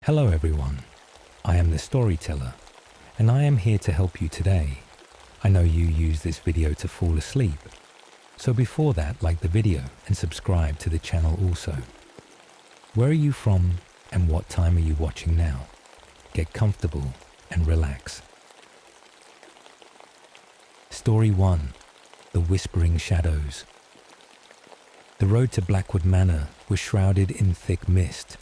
Hello everyone, I am the storyteller, and I am here to help you today. I know you use this video to fall asleep, so before that, like the video and subscribe to the channel also. Where are you from and what time are you watching now? Get comfortable and relax. Story 1. The Whispering Shadows. The road to Blackwood Manor was shrouded in thick mist,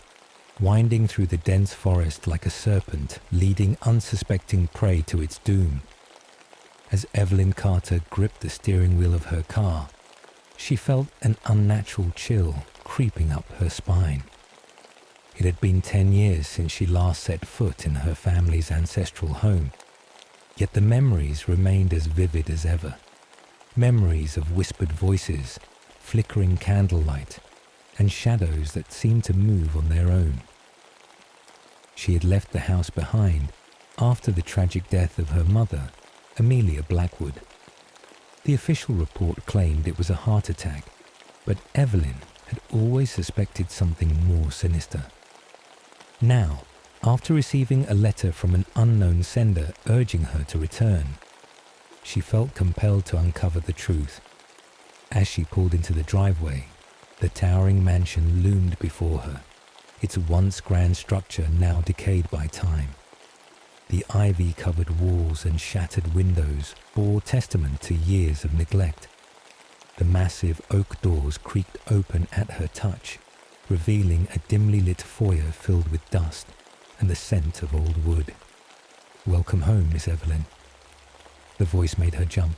winding through the dense forest like a serpent, leading unsuspecting prey to its doom. As Evelyn Carter gripped the steering wheel of her car, she felt an unnatural chill creeping up her spine. It had been 10 years since she last set foot in her family's ancestral home, yet the memories remained as vivid as ever. Memories of whispered voices, flickering candlelight, and shadows that seemed to move on their own. She had left the house behind after the tragic death of her mother, Amelia Blackwood. The official report claimed it was a heart attack, but Evelyn had always suspected something more sinister. Now, after receiving a letter from an unknown sender urging her to return, she felt compelled to uncover the truth. As she pulled into the driveway, the towering mansion loomed before her, its once grand structure now decayed by time. The ivy-covered walls and shattered windows bore testament to years of neglect. The massive oak doors creaked open at her touch, revealing a dimly lit foyer filled with dust and the scent of old wood. "Welcome home, Miss Evelyn." The voice made her jump.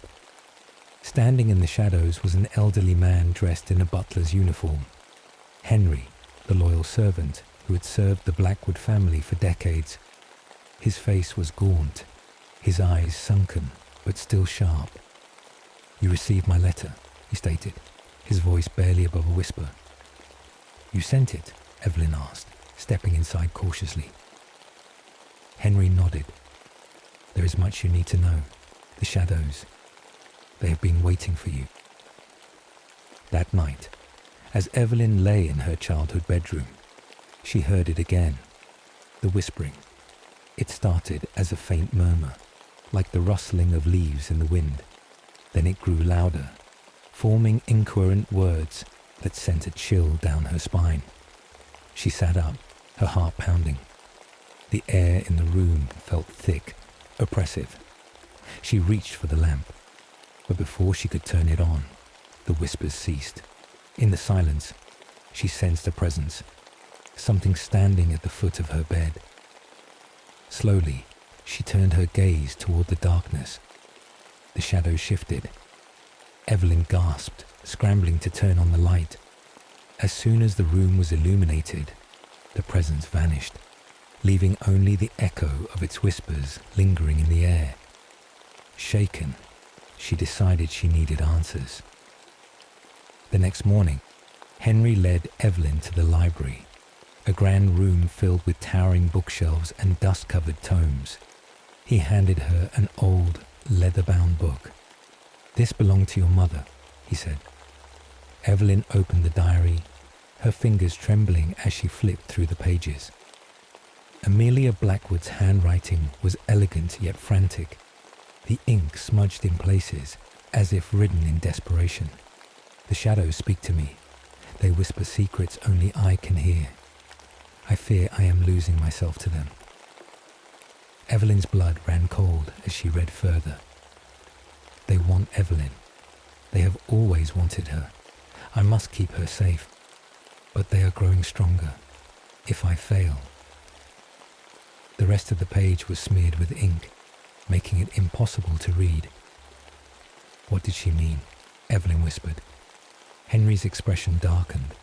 Standing in the shadows was an elderly man dressed in a butler's uniform. Henry, the loyal servant who had served the Blackwood family for decades. His face was gaunt, his eyes sunken but still sharp. "You received my letter," he stated, his voice barely above a whisper. "You sent it?" Evelyn asked, stepping inside cautiously. Henry nodded. "There is much you need to know. The shadows. They have been waiting for you." That night, as Evelyn lay in her childhood bedroom, she heard it again, the whispering. It started as a faint murmur, like the rustling of leaves in the wind. Then it grew louder, forming incoherent words that sent a chill down her spine. She sat up, her heart pounding. The air in the room felt thick, oppressive. She reached for the lamp, but before she could turn it on, the whispers ceased. In the silence, she sensed a presence, something standing at the foot of her bed. Slowly, she turned her gaze toward the darkness. The shadow shifted. Evelyn gasped, scrambling to turn on the light. As soon as the room was illuminated, the presence vanished, leaving only the echo of its whispers lingering in the air. Shaken, she decided she needed answers. The next morning, Henry led Evelyn to the library, a grand room filled with towering bookshelves and dust-covered tomes. He handed her an old, leather-bound book. "This belonged to your mother," he said. Evelyn opened the diary, her fingers trembling as she flipped through the pages. Amelia Blackwood's handwriting was elegant yet frantic, the ink smudged in places, as if written in desperation. "The shadows speak to me. They whisper secrets only I can hear. I fear I am losing myself to them." Evelyn's blood ran cold as she read further. "They want Evelyn. They have always wanted her. I must keep her safe. But they are growing stronger. If I fail..." The rest of the page was smeared with ink, making it impossible to read. "What did she mean?" Evelyn whispered. Henry's expression darkened.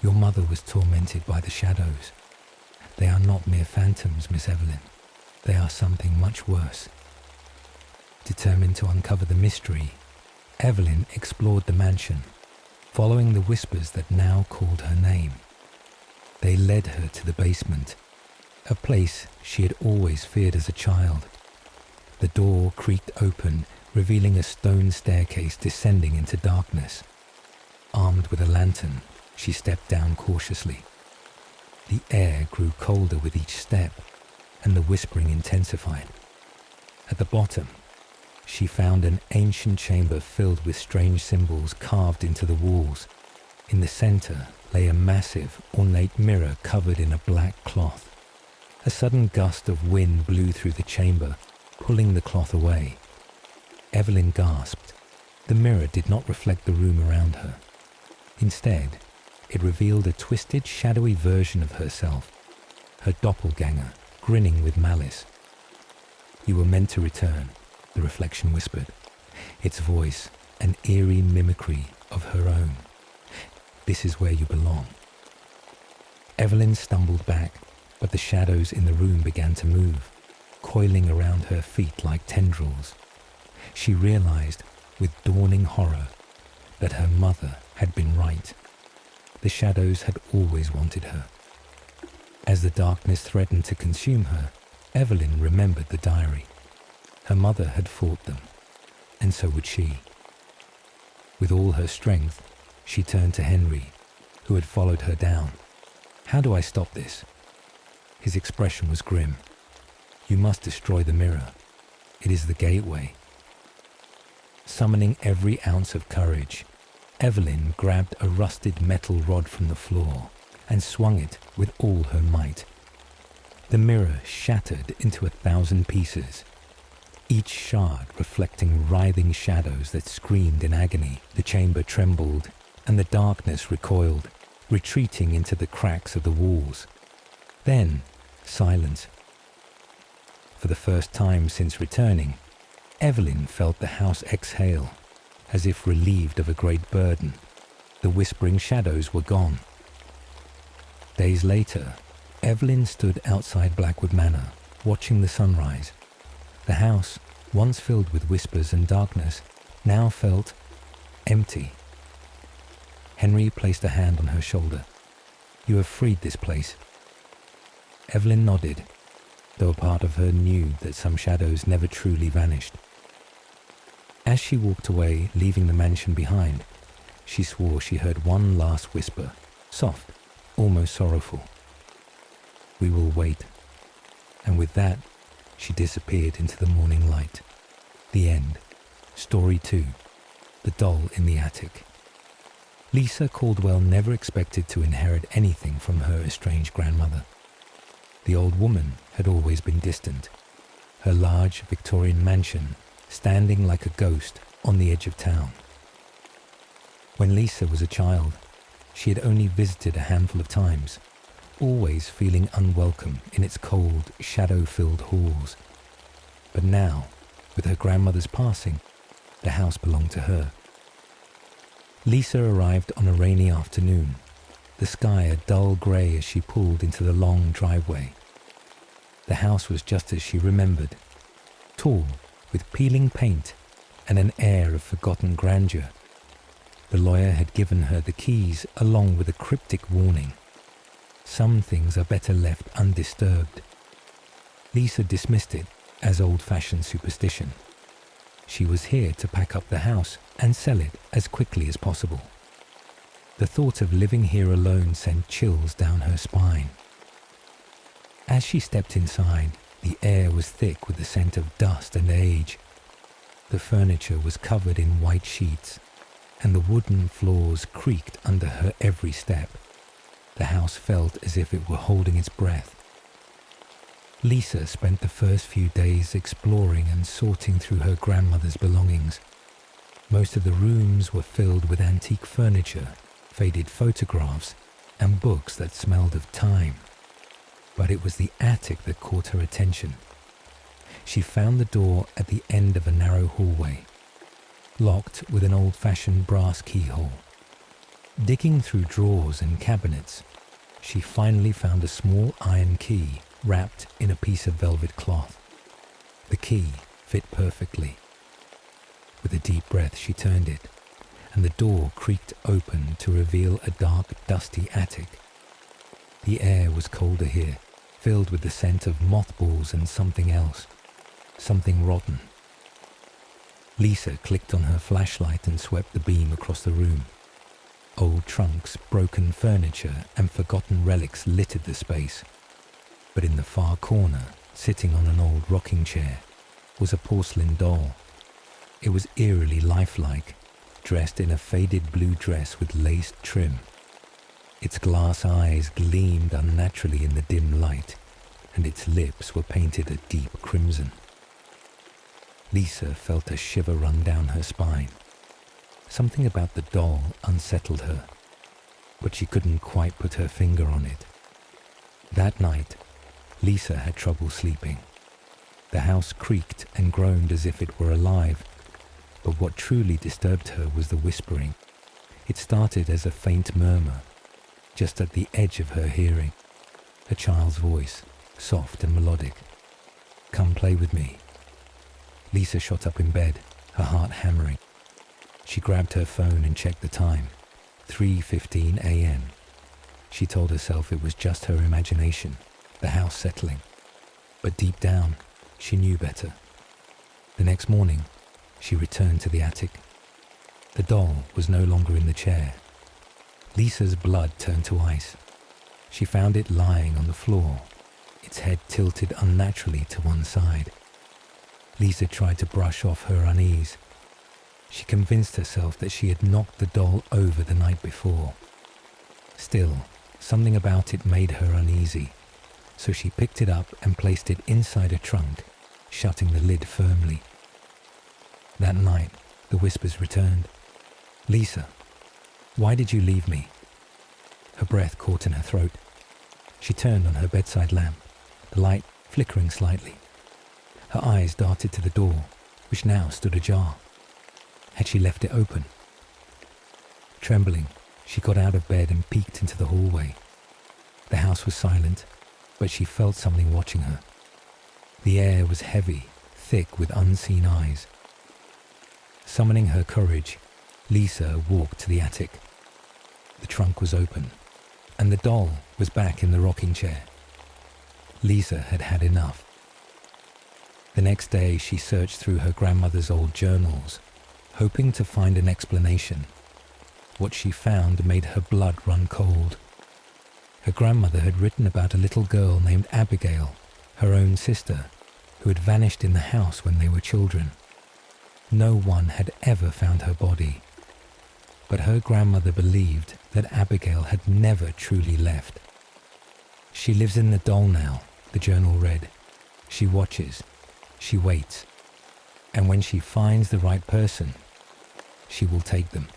"Your mother was tormented by the shadows. They are not mere phantoms, Miss Evelyn. They are something much worse." Determined to uncover the mystery, Evelyn explored the mansion, following the whispers that now called her name. They led her to the basement, a place she had always feared as a child. The door creaked open, revealing a stone staircase descending into darkness. Armed with a lantern, she stepped down cautiously. The air grew colder with each step, and the whispering intensified. At the bottom, she found an ancient chamber filled with strange symbols carved into the walls. In the center lay a massive, ornate mirror covered in a black cloth. A sudden gust of wind blew through the chamber, pulling the cloth away. Evelyn gasped. The mirror did not reflect the room around her. Instead, it revealed a twisted, shadowy version of herself, her doppelganger, grinning with malice. "You were meant to return," the reflection whispered, its voice an eerie mimicry of her own. "This is where you belong." Evelyn stumbled back, but the shadows in the room began to move, coiling around her feet like tendrils. She realized, with dawning horror, that her mother had been right. The shadows had always wanted her. As the darkness threatened to consume her, Evelyn remembered the diary. Her mother had fought them, and so would she. With all her strength, she turned to Henry, who had followed her down. "How do I stop this?" His expression was grim. "You must destroy the mirror. It is the gateway." Summoning every ounce of courage, Evelyn grabbed a rusted metal rod from the floor and swung it with all her might. The mirror shattered into 1,000 pieces, each shard reflecting writhing shadows that screamed in agony. The chamber trembled, and the darkness recoiled, retreating into the cracks of the walls. Then, silence. For the first time since returning, Evelyn felt the house exhale, as if relieved of a great burden. The whispering shadows were gone. Days later, Evelyn stood outside Blackwood Manor, watching the sunrise. The house, once filled with whispers and darkness, now felt empty. Henry placed a hand on her shoulder. "You have freed this place." Evelyn nodded, though a part of her knew that some shadows never truly vanished. As she walked away, leaving the mansion behind, she swore she heard one last whisper, soft, almost sorrowful. "We will wait." And with that, she disappeared into the morning light. The end. Story 2. The Doll in the Attic. Lisa Caldwell never expected to inherit anything from her estranged grandmother. The old woman had always been distant, her large Victorian mansion standing like a ghost on the edge of town. When Lisa was a child, she had only visited a handful of times, always feeling unwelcome in its cold, shadow-filled halls. But now, with her grandmother's passing, the house belonged to her. Lisa arrived on a rainy afternoon, the sky a dull grey as she pulled into the long driveway. The house was just as she remembered, tall, with peeling paint and an air of forgotten grandeur. The lawyer had given her the keys along with a cryptic warning. Some things are better left undisturbed. Lisa dismissed it as old-fashioned superstition. She was here to pack up the house and sell it as quickly as possible. The thought of living here alone sent chills down her spine. As she stepped inside, the air was thick with the scent of dust and age. The furniture was covered in white sheets, and the wooden floors creaked under her every step. The house felt as if it were holding its breath. Lisa spent the first few days exploring and sorting through her grandmother's belongings. Most of the rooms were filled with antique furniture, faded photographs, and books that smelled of time. But it was the attic that caught her attention. She found the door at the end of a narrow hallway, locked with an old-fashioned brass keyhole. Digging through drawers and cabinets, she finally found a small iron key wrapped in a piece of velvet cloth. The key fit perfectly. With a deep breath, she turned it, and the door creaked open to reveal a dark, dusty attic. The air was colder here, filled with the scent of mothballs and something else, something rotten. Lisa clicked on her flashlight and swept the beam across the room. Old trunks, broken furniture, and forgotten relics littered the space. But in the far corner, sitting on an old rocking chair, was a porcelain doll. It was eerily lifelike, dressed in a faded blue dress with laced trim. Its glass eyes gleamed unnaturally in the dim light, and its lips were painted a deep crimson. Lisa felt a shiver run down her spine. Something about the doll unsettled her, but she couldn't quite put her finger on it. That night, Lisa had trouble sleeping. The house creaked and groaned as if it were alive, but what truly disturbed her was the whispering. It started as a faint murmur, just at the edge of her hearing. A child's voice, soft and melodic. "Come play with me." Lisa shot up in bed, her heart hammering. She grabbed her phone and checked the time. 3:15 a.m. She told herself it was just her imagination, the house settling. But deep down, she knew better. The next morning, she returned to the attic. The doll was no longer in the chair. Lisa's blood turned to ice. She found it lying on the floor, its head tilted unnaturally to one side. Lisa tried to brush off her unease. She convinced herself that she had knocked the doll over the night before. Still, something about it made her uneasy, so she picked it up and placed it inside a trunk, shutting the lid firmly. That night, the whispers returned. "Lisa, why did you leave me?" Her breath caught in her throat. She turned on her bedside lamp, the light flickering slightly. Her eyes darted to the door, which now stood ajar. Had she left it open? Trembling, she got out of bed and peeked into the hallway. The house was silent, but she felt something watching her. The air was heavy, thick with unseen eyes. Summoning her courage, Lisa walked to the attic. The trunk was open, and the doll was back in the rocking chair. Lisa had had enough. The next day, she searched through her grandmother's old journals, hoping to find an explanation. What she found made her blood run cold. Her grandmother had written about a little girl named Abigail, her own sister, who had vanished in the house when they were children. No one had ever found her body, but her grandmother believed that Abigail had never truly left. "She lives in the doll now," the journal read. "She watches, she waits, and when she finds the right person, she will take them."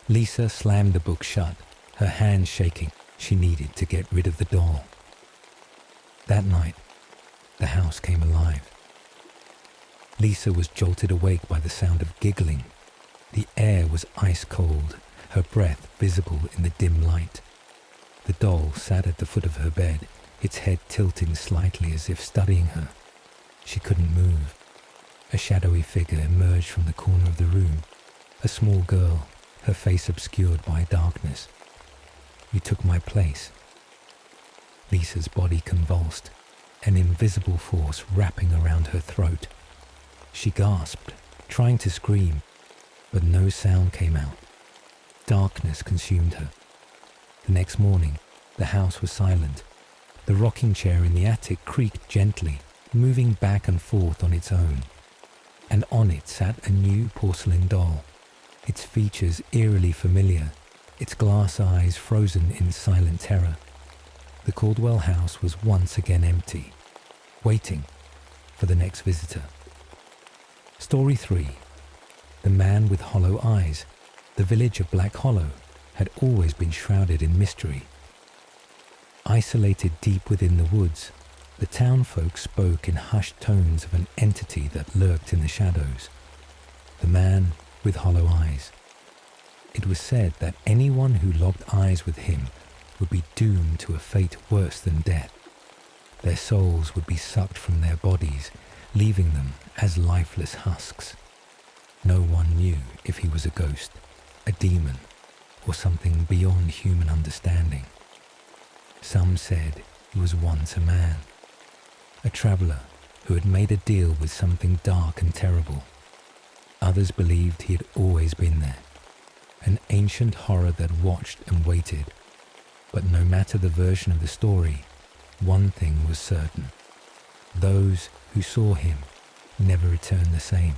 Lisa slammed the book shut, her hands shaking. She needed to get rid of the doll. That night, the house came alive. Lisa was jolted awake by the sound of giggling. The air was ice cold, her breath visible in the dim light. The doll sat at the foot of her bed, its head tilting slightly as if studying her. She couldn't move. A shadowy figure emerged from the corner of the room. A small girl, her face obscured by darkness. "You took my place." Lisa's body convulsed, an invisible force wrapping around her throat. She gasped, trying to scream, but no sound came out. Darkness consumed her. The next morning, the house was silent. The rocking chair in the attic creaked gently, moving back and forth on its own. And on it sat a new porcelain doll, its features eerily familiar, its glass eyes frozen in silent terror. The Caldwell house was once again empty, waiting for the next visitor. Story 3. The Man with Hollow Eyes. The village of Black Hollow had always been shrouded in mystery. Isolated deep within the woods, the town folk spoke in hushed tones of an entity that lurked in the shadows. The Man with Hollow Eyes. It was said that anyone who locked eyes with him would be doomed to a fate worse than death. Their souls would be sucked from their bodies, leaving them as lifeless husks. No one knew if he was a ghost, a demon, or something beyond human understanding. Some said he was once a man, a traveller who had made a deal with something dark and terrible. Others believed he had always been there, an ancient horror that watched and waited. But no matter the version of the story, one thing was certain. Those who saw him never returned the same.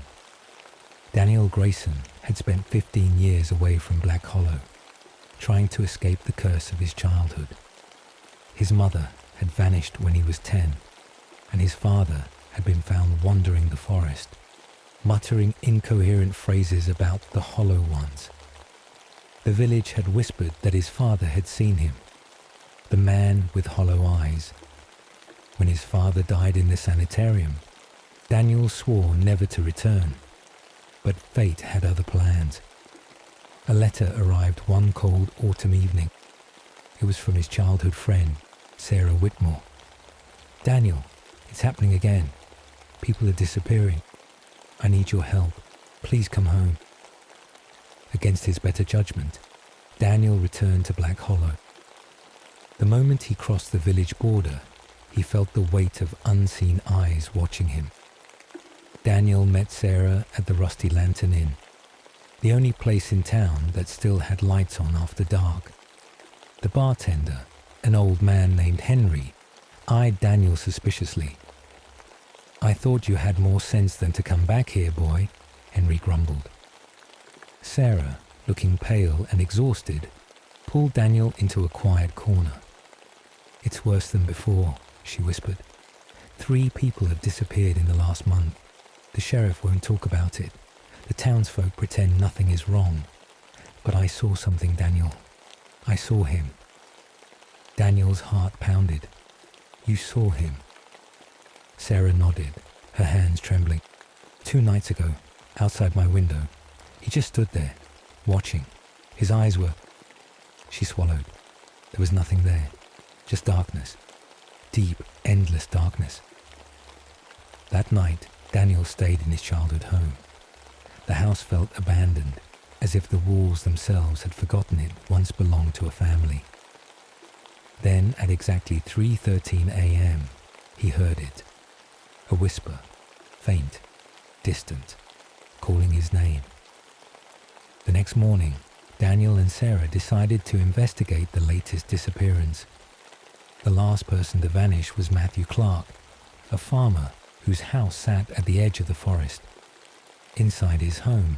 Daniel Grayson had spent 15 years away from Black Hollow, trying to escape the curse of his childhood. His mother had vanished when he was 10, and his father had been found wandering the forest, muttering incoherent phrases about the Hollow Ones. The village had whispered that his father had seen him, the man with hollow eyes. When his father died in the sanitarium, Daniel swore never to return, but fate had other plans. A letter arrived one cold autumn evening. It was from his childhood friend, Sarah Whitmore. "Daniel, it's happening again. People are disappearing. I need your help. Please come home." Against his better judgment, Daniel returned to Black Hollow. The moment he crossed the village border, he felt the weight of unseen eyes watching him. Daniel met Sarah at the Rusty Lantern Inn, the only place in town that still had lights on after dark. The bartender, an old man named Henry, eyed Daniel suspiciously. "I thought you had more sense than to come back here, boy," Henry grumbled. Sarah, looking pale and exhausted, pulled Daniel into a quiet corner. "It's worse than before," she whispered. 3 people have disappeared in the last month. The sheriff won't talk about it. The townsfolk pretend nothing is wrong. But I saw something, Daniel. I saw him." Daniel's heart pounded. "You saw him?" Sarah nodded, her hands trembling. 2 nights ago, outside my window, he just stood there, watching. His eyes were... She swallowed. There was nothing there, just darkness. Deep, endless darkness. That night, Daniel stayed in his childhood home. The house felt abandoned, as if the walls themselves had forgotten it once belonged to a family. Then, at exactly 3:13 a.m., he heard it. A whisper, faint, distant, calling his name. The next morning, Daniel and Sarah decided to investigate the latest disappearance. The last person to vanish was Matthew Clark, a farmer whose house sat at the edge of the forest. Inside his home,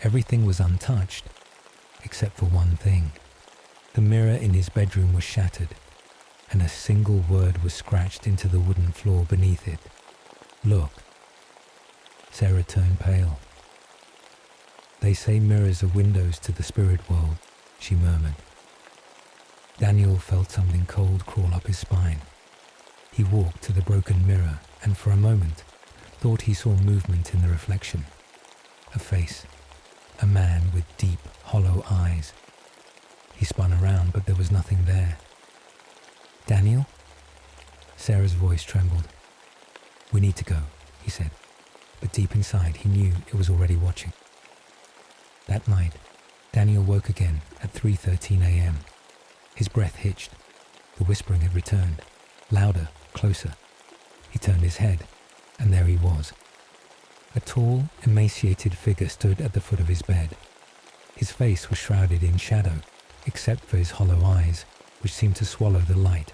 everything was untouched, except for one thing. The mirror in his bedroom was shattered, and a single word was scratched into the wooden floor beneath it. "Look." Sarah turned pale. "They say mirrors are windows to the spirit world," she murmured. Daniel felt something cold crawl up his spine. He walked to the broken mirror and for a moment thought he saw movement in the reflection. A face, a man with deep, hollow eyes. He spun around, but there was nothing there. "Daniel?" Sarah's voice trembled. "We need to go," he said, but deep inside he knew it was already watching. That night, Daniel woke again at 3:13 a.m. His breath hitched. The whispering had returned, louder, closer. He turned his head, and there he was. A tall, emaciated figure stood at the foot of his bed. His face was shrouded in shadow, except for his hollow eyes, which seemed to swallow the light.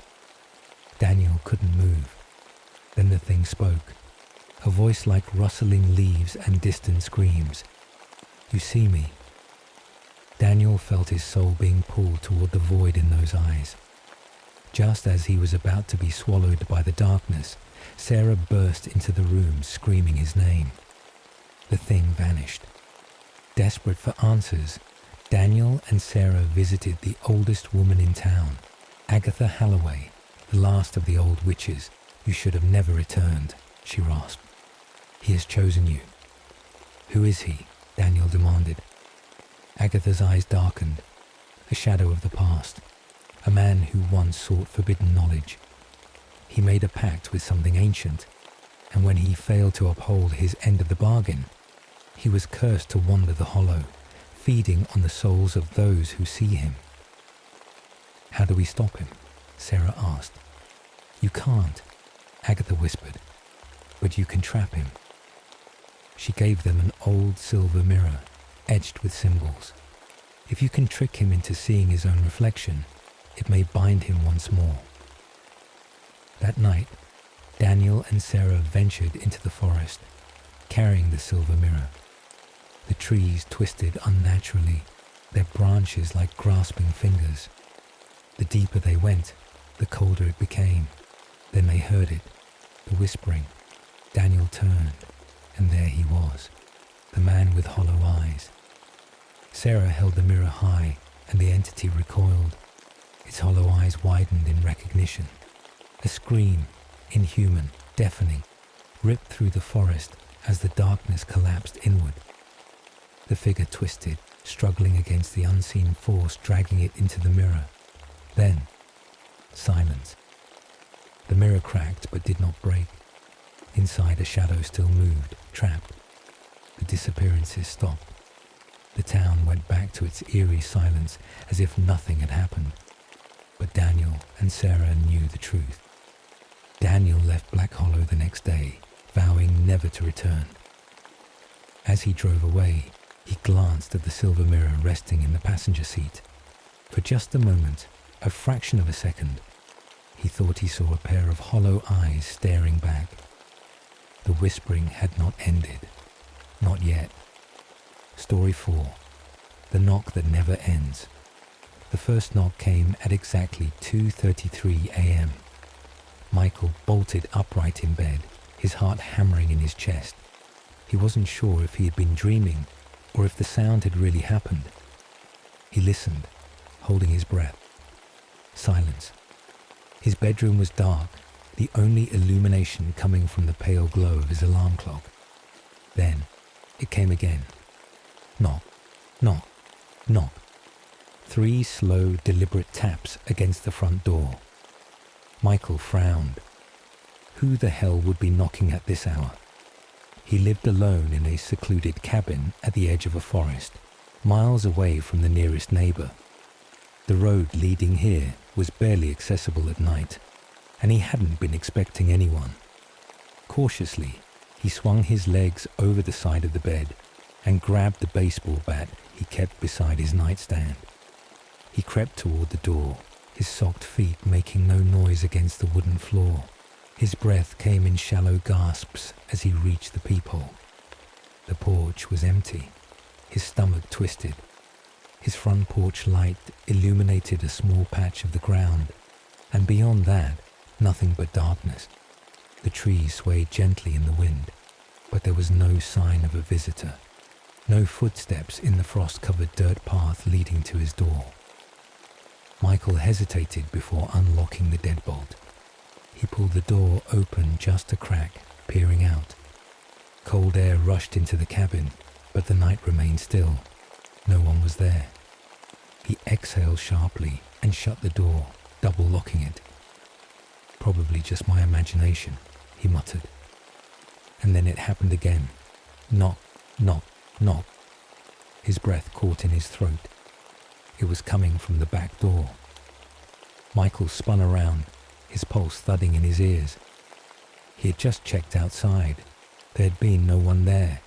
Daniel couldn't move. Then the thing spoke, a voice like rustling leaves and distant screams. "You see me?" Daniel felt his soul being pulled toward the void in those eyes. Just as he was about to be swallowed by the darkness, Sarah burst into the room screaming his name. The thing vanished. Desperate for answers, Daniel and Sarah visited the oldest woman in town, Agatha Halloway, the last of the old witches. "You should have never returned," she rasped. "He has chosen you." "Who is he?" Daniel demanded. Agatha's eyes darkened, a shadow of the past, a man who once sought forbidden knowledge. He made a pact with something ancient, and when he failed to uphold his end of the bargain, he was cursed to wander the hollow, feeding on the souls of those who see him. "How do we stop him?" Sarah asked. "You can't," Agatha whispered, "but you can trap him." She gave them an old silver mirror, etched with symbols. If you can trick him into seeing his own reflection, it may bind him once more. That night, Daniel and Sarah ventured into the forest, carrying the silver mirror. The trees twisted unnaturally, their branches like grasping fingers. The deeper they went, the colder it became. Then they heard it, the whispering. Daniel turned, and there he was, the man with hollow eyes. Sarah held the mirror high, and the entity recoiled. Its hollow eyes widened in recognition. A scream, inhuman, deafening, ripped through the forest as the darkness collapsed inward. The figure twisted, struggling against the unseen force dragging it into the mirror. Then, silence. The mirror cracked but did not break. Inside, a shadow still moved, trapped. The disappearances stopped. The town went back to its eerie silence as if nothing had happened. But Daniel and Sarah knew the truth. Daniel left Black Hollow the next day, vowing never to return. As he drove away, he glanced at the silver mirror resting in the passenger seat. For just a moment, a fraction of a second, he thought he saw a pair of hollow eyes staring back. The whispering had not ended. Not yet. Story 4. The knock that never ends. The first knock came at exactly 2:33 a.m. Michael bolted upright in bed, his heart hammering in his chest. He wasn't sure if he had been dreaming or if the sound had really happened. He listened, holding his breath. Silence. His bedroom was dark, the only illumination coming from the pale glow of his alarm clock. Then, it came again. Knock, knock, knock. 3 slow, deliberate taps against the front door. Michael frowned. Who the hell would be knocking at this hour? He lived alone in a secluded cabin at the edge of a forest, miles away from the nearest neighbor. The road leading here was barely accessible at night, and he hadn't been expecting anyone. Cautiously, he swung his legs over the side of the bed and grabbed the baseball bat he kept beside his nightstand. He crept toward the door, his socked feet making no noise against the wooden floor. His breath came in shallow gasps as he reached the peephole. The porch was empty, his stomach twisted. His front porch light illuminated a small patch of the ground, and beyond that, nothing but darkness. The trees swayed gently in the wind, but there was no sign of a visitor. No footsteps in the frost-covered dirt path leading to his door. Michael hesitated before unlocking the deadbolt. He pulled the door open just a crack, peering out. Cold air rushed into the cabin, but the night remained still. No one was there. He exhaled sharply and shut the door, double-locking it. Probably just my imagination, he muttered. And then it happened again. Knock, knock, knock. His breath caught in his throat. It was coming from the back door. Michael spun around, his pulse thudding in his ears. He had just checked outside. There had been no one there.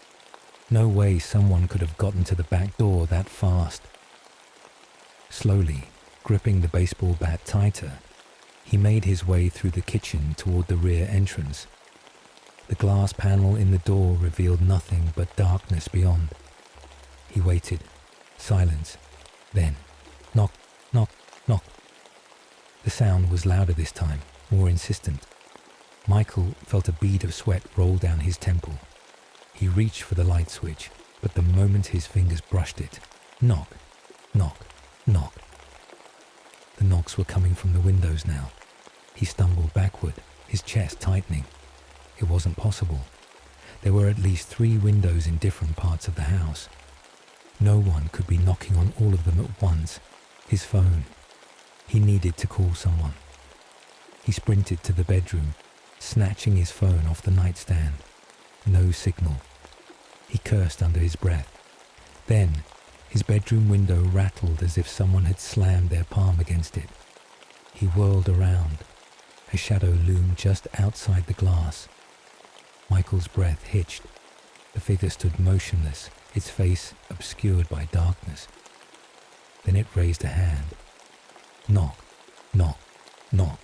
No way someone could have gotten to the back door that fast. Slowly, gripping the baseball bat tighter, he made his way through the kitchen toward the rear entrance. The glass panel in the door revealed nothing but darkness beyond. He waited. Silence. Then, knock, knock, knock. The sound was louder this time, more insistent. Michael felt a bead of sweat roll down his temple. He reached for the light switch, but the moment his fingers brushed it, knock, knock, knock. The knocks were coming from the windows now. He stumbled backward, his chest tightening. It wasn't possible. There were at least 3 windows in different parts of the house. No one could be knocking on all of them at once. His phone. He needed to call someone. He sprinted to the bedroom, snatching his phone off the nightstand. No signal. He cursed under his breath. Then, his bedroom window rattled as if someone had slammed their palm against it. He whirled around. A shadow loomed just outside the glass. Michael's breath hitched. The figure stood motionless, its face obscured by darkness. Then it raised a hand. Knock, knock, knock.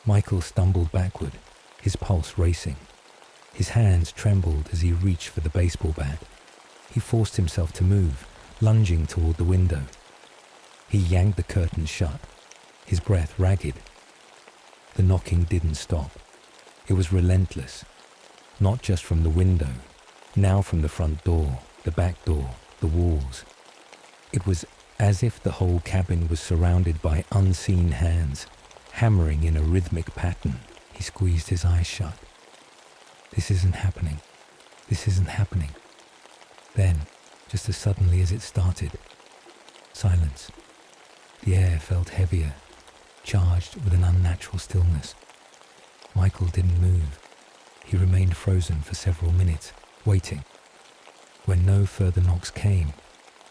Michael stumbled backward, his pulse racing. His hands trembled as he reached for the baseball bat. He forced himself to move, lunging toward the window. He yanked the curtains shut, his breath ragged. The knocking didn't stop. It was relentless, not just from the window, now from the front door, the back door, the walls. It was as if the whole cabin was surrounded by unseen hands, hammering in a rhythmic pattern. He squeezed his eyes shut. This isn't happening. This isn't happening. Then, just as suddenly as it started, silence. The air felt heavier, charged with an unnatural stillness. Michael didn't move. He remained frozen for several minutes, waiting. When no further knocks came,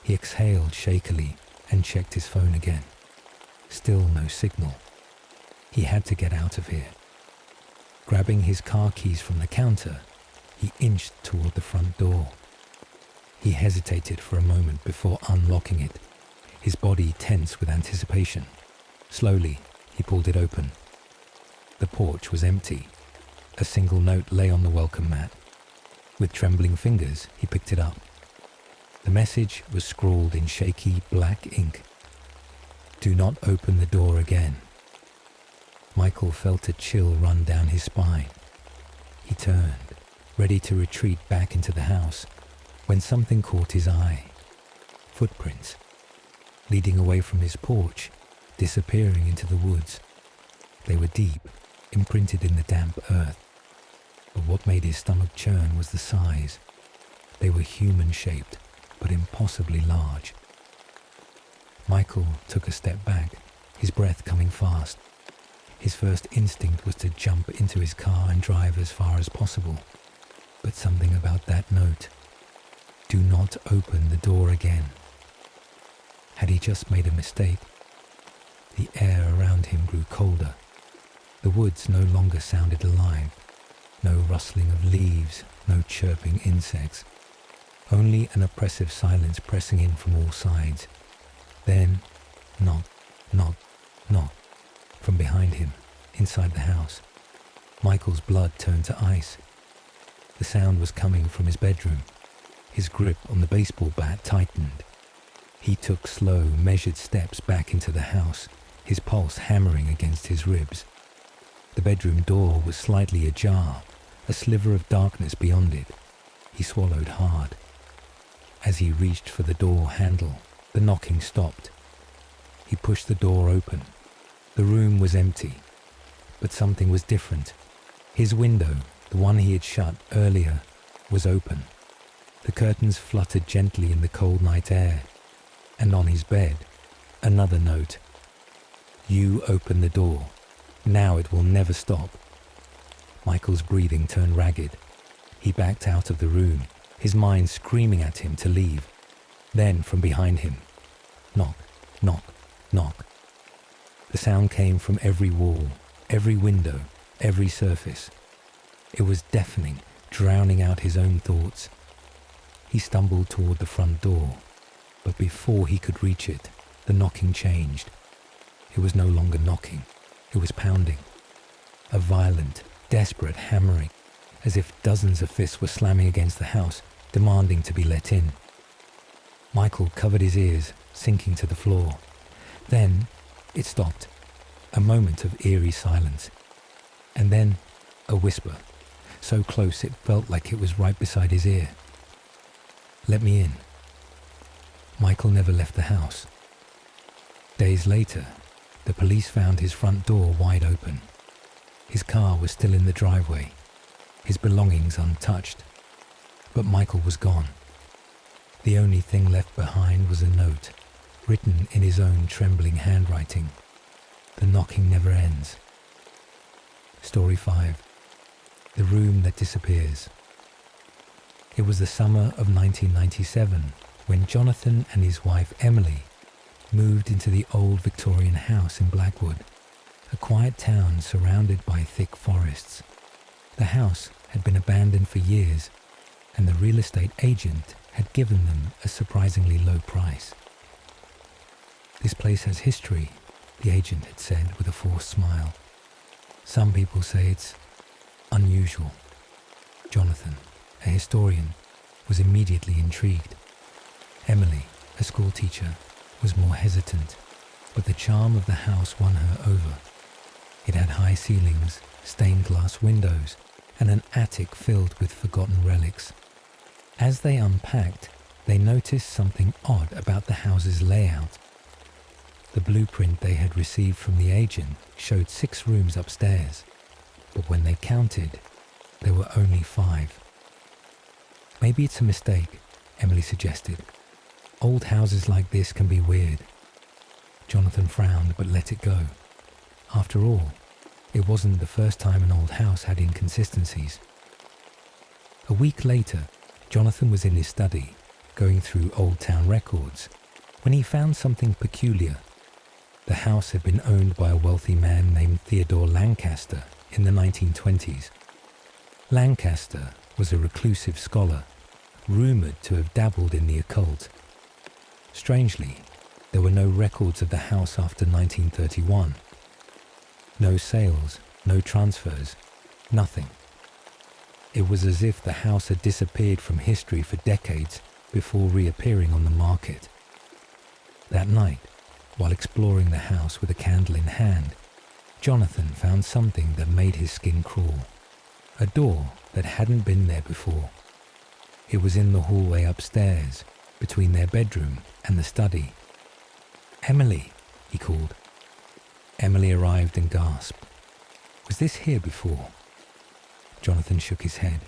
he exhaled shakily and checked his phone again. Still no signal. He had to get out of here. Grabbing his car keys from the counter, he inched toward the front door. He hesitated for a moment before unlocking it, his body tense with anticipation. Slowly, he pulled it open. The porch was empty. A single note lay on the welcome mat. With trembling fingers, he picked it up. The message was scrawled in shaky black ink. Do not open the door again. Michael felt a chill run down his spine. He turned, ready to retreat back into the house, when something caught his eye. Footprints, leading away from his porch, disappearing into the woods. They were deep, imprinted in the damp earth. But what made his stomach churn was the size. They were human-shaped, but impossibly large. Michael took a step back, his breath coming fast. His first instinct was to jump into his car and drive as far as possible. But something about that note. Do not open the door again. Had he just made a mistake? The air around him grew colder. The woods no longer sounded alive. No rustling of leaves, no chirping insects. Only an oppressive silence pressing in from all sides. Then, knock, knock, knock. From behind him, inside the house. Michael's blood turned to ice. The sound was coming from his bedroom. His grip on the baseball bat tightened. He took slow, measured steps back into the house, his pulse hammering against his ribs. The bedroom door was slightly ajar, a sliver of darkness beyond it. He swallowed hard. As he reached for the door handle, the knocking stopped. He pushed the door open. The room was empty, but something was different. His window, the one he had shut earlier, was open. The curtains fluttered gently in the cold night air, and on his bed, another note. You open the door. Now it will never stop. Michael's breathing turned ragged. He backed out of the room, his mind screaming at him to leave. Then, from behind him, knock, knock, knock. The sound came from every wall, every window, every surface. It was deafening, drowning out his own thoughts. He stumbled toward the front door, but before he could reach it, the knocking changed. It was no longer knocking, it was pounding. A violent, desperate hammering, as if dozens of fists were slamming against the house, demanding to be let in. Michael covered his ears, sinking to the floor. Then it stopped. A moment of eerie silence. And then a whisper, so close it felt like it was right beside his ear. Let me in. Michael never left the house. Days later, the police found his front door wide open. His car was still in the driveway, his belongings untouched. But Michael was gone. The only thing left behind was a note, written in his own trembling handwriting. The knocking never ends. Story 5. The Room That Disappears. It was the summer of 1997 when Jonathan and his wife Emily moved into the old Victorian house in Blackwood, a quiet town surrounded by thick forests. The house had been abandoned for years, and the real estate agent had given them a surprisingly low price. "This place has history," the agent had said with a forced smile. "Some people say it's unusual." Jonathan, a historian, was immediately intrigued. Emily, a schoolteacher, was more hesitant, but the charm of the house won her over. It had high ceilings, stained glass windows, and an attic filled with forgotten relics. As they unpacked, they noticed something odd about the house's layout. The blueprint they had received from the agent showed 6 rooms upstairs, but when they counted, there were only 5. "Maybe it's a mistake," Emily suggested. "Old houses like this can be weird." Jonathan frowned but let it go. After all, it wasn't the first time an old house had inconsistencies. A week later, Jonathan was in his study, going through old town records, when he found something peculiar. The house had been owned by a wealthy man named Theodore Lancaster in the 1920s. Lancaster was a reclusive scholar, rumoured to have dabbled in the occult. Strangely, there were no records of the house after 1931. No sales, no transfers, nothing. It was as if the house had disappeared from history for decades before reappearing on the market. That night, while exploring the house with a candle in hand, Jonathan found something that made his skin crawl. A door that hadn't been there before. It was in the hallway upstairs, between their bedroom and the study. "Emily," he called. Emily arrived and gasped. "Was this here before?" Jonathan shook his head.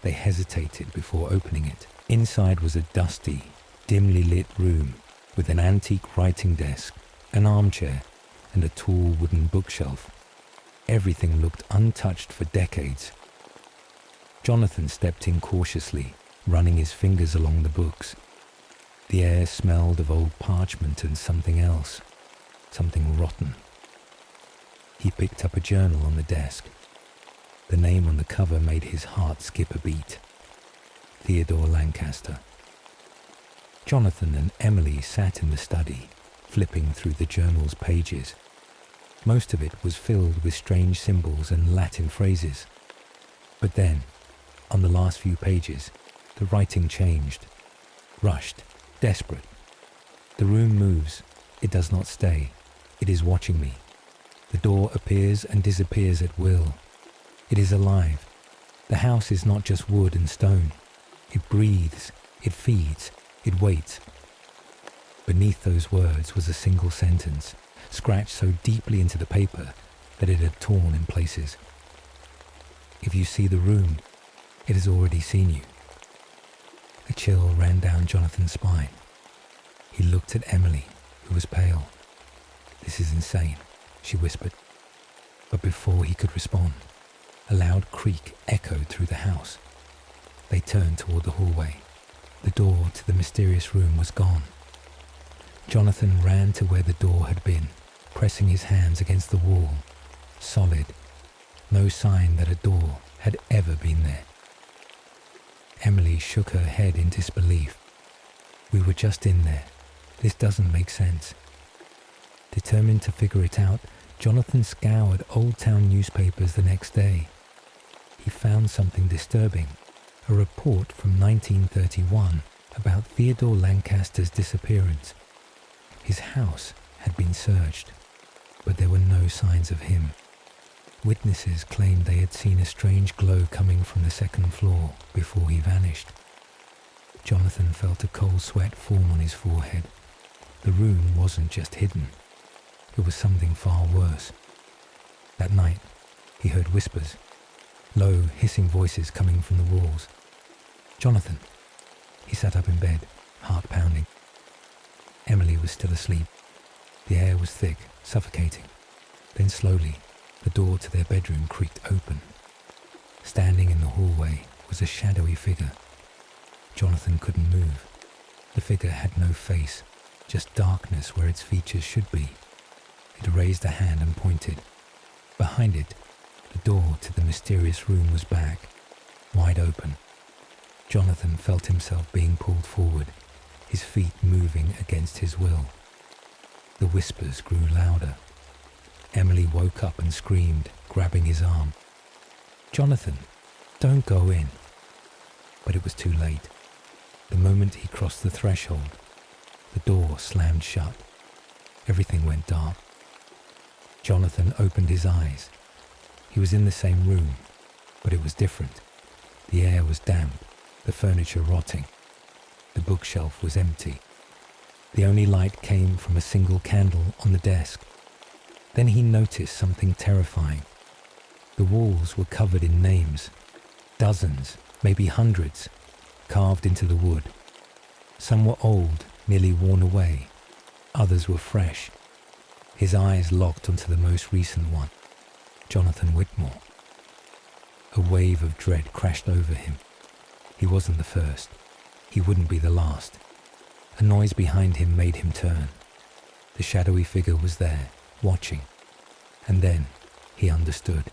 They hesitated before opening it. Inside was a dusty, dimly lit room with an antique writing desk, an armchair, and a tall wooden bookshelf. Everything looked untouched for decades. Jonathan stepped in cautiously, running his fingers along the books. The air smelled of old parchment and something else, something rotten. He picked up a journal on the desk. The name on the cover made his heart skip a beat. Theodore Lancaster. Jonathan and Emily sat in the study, flipping through the journal's pages. Most of it was filled with strange symbols and Latin phrases. But then, on the last few pages, the writing changed. Rushed, desperate. "The room moves. It does not stay. It is watching me. The door appears and disappears at will. It is alive. The house is not just wood and stone. It breathes. It feeds. It waits." Beneath those words was a single sentence, scratched so deeply into the paper that it had torn in places. "If you see the room, it has already seen you." A chill ran down Jonathan's spine. He looked at Emily, who was pale. "This is insane," she whispered. But before he could respond, a loud creak echoed through the house. They turned toward the hallway. The door to the mysterious room was gone. Jonathan ran to where the door had been, pressing his hands against the wall. Solid. No sign that a door had ever been there. Emily shook her head in disbelief. "We were just in there. This doesn't make sense." Determined to figure it out, Jonathan scoured Old Town newspapers the next day. He found something disturbing, a report from 1931 about Theodore Lancaster's disappearance. His house had been searched, but there were no signs of him. Witnesses claimed they had seen a strange glow coming from the second floor before he vanished. Jonathan felt a cold sweat form on his forehead. The room wasn't just hidden. It was something far worse. That night, he heard whispers, low, hissing voices coming from the walls. "Jonathan!" He sat up in bed, heart pounding. Emily was still asleep. The air was thick, suffocating. Then slowly, the door to their bedroom creaked open. Standing in the hallway was a shadowy figure. Jonathan couldn't move. The figure had no face, just darkness where its features should be. It raised a hand and pointed. Behind it, the door to the mysterious room was back, wide open. Jonathan felt himself being pulled forward, his feet moving against his will. The whispers grew louder. Emily woke up and screamed, grabbing his arm. "Jonathan, don't go in." But it was too late. The moment he crossed the threshold, the door slammed shut. Everything went dark. Jonathan opened his eyes. He was in the same room, but it was different. The air was damp, the furniture rotting. The bookshelf was empty. The only light came from a single candle on the desk. Then he noticed something terrifying. The walls were covered in names. Dozens, maybe hundreds, carved into the wood. Some were old, nearly worn away. Others were fresh. His eyes locked onto the most recent one, Jonathan Whitmore. A wave of dread crashed over him. He wasn't the first. He wouldn't be the last. A noise behind him made him turn. The shadowy figure was there, watching. And then he understood.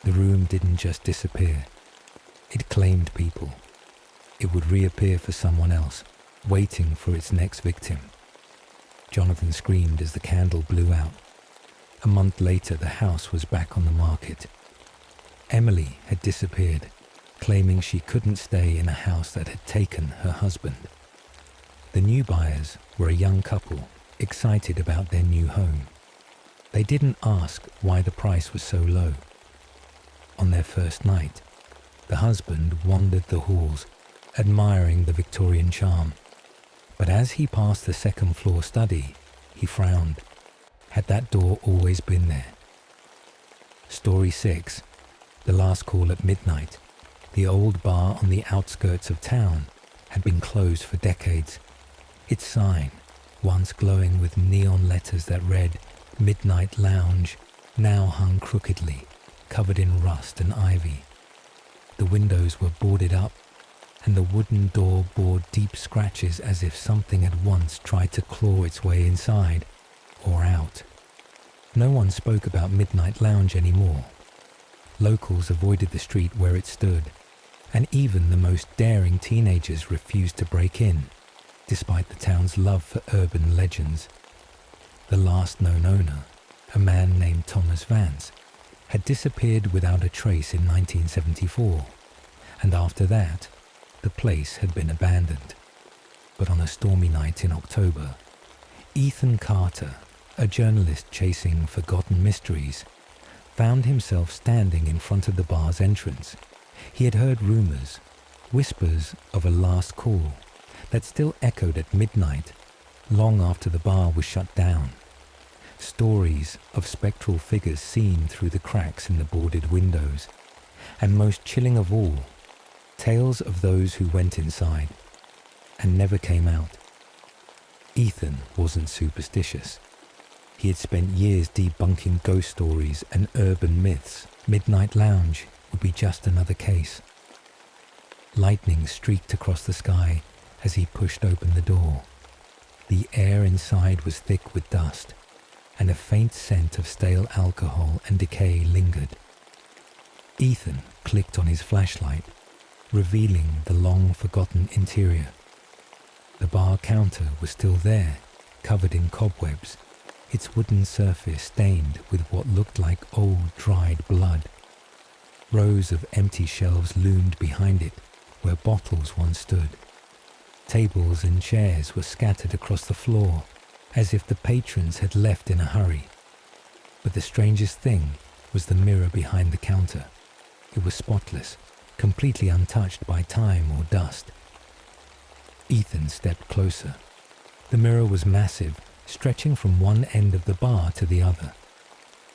The room didn't just disappear. It claimed people. It would reappear for someone else, waiting for its next victim. Jonathan screamed as the candle blew out. A month later, the house was back on the market. Emily had disappeared, claiming she couldn't stay in a house that had taken her husband. The new buyers were a young couple, excited about their new home. They didn't ask why the price was so low. On their first night, the husband wandered the halls, admiring the Victorian charm. But as he passed the second-floor study, he frowned. Had that door always been there? Story 6. The last call at midnight. The old bar on the outskirts of town had been closed for decades. Its sign, once glowing with neon letters that read "Midnight Lounge," now hung crookedly, covered in rust and ivy. The windows were boarded up, and the wooden door bore deep scratches as if something had once tried to claw its way inside or out. No one spoke about Midnight Lounge anymore. Locals avoided the street where it stood, and even the most daring teenagers refused to break in, despite the town's love for urban legends. The last known owner, a man named Thomas Vance, had disappeared without a trace in 1974, and after that, the place had been abandoned. But on a stormy night in October, Ethan Carter, a journalist chasing forgotten mysteries, found himself standing in front of the bar's entrance. He had heard rumors, whispers of a last call that still echoed at midnight, long after the bar was shut down. Stories of spectral figures seen through the cracks in the boarded windows, and most chilling of all, tales of those who went inside and never came out. Ethan wasn't superstitious. He had spent years debunking ghost stories and urban myths. Midnight Lounge would be just another case. Lightning streaked across the sky as he pushed open the door. The air inside was thick with dust, and a faint scent of stale alcohol and decay lingered. Ethan clicked on his flashlight, revealing the long-forgotten interior. The bar counter was still there, covered in cobwebs, its wooden surface stained with what looked like old dried blood. Rows of empty shelves loomed behind it, where bottles once stood. Tables and chairs were scattered across the floor, as if the patrons had left in a hurry. But the strangest thing was the mirror behind the counter. It was spotless, completely untouched by time or dust. Ethan stepped closer. The mirror was massive, stretching from one end of the bar to the other.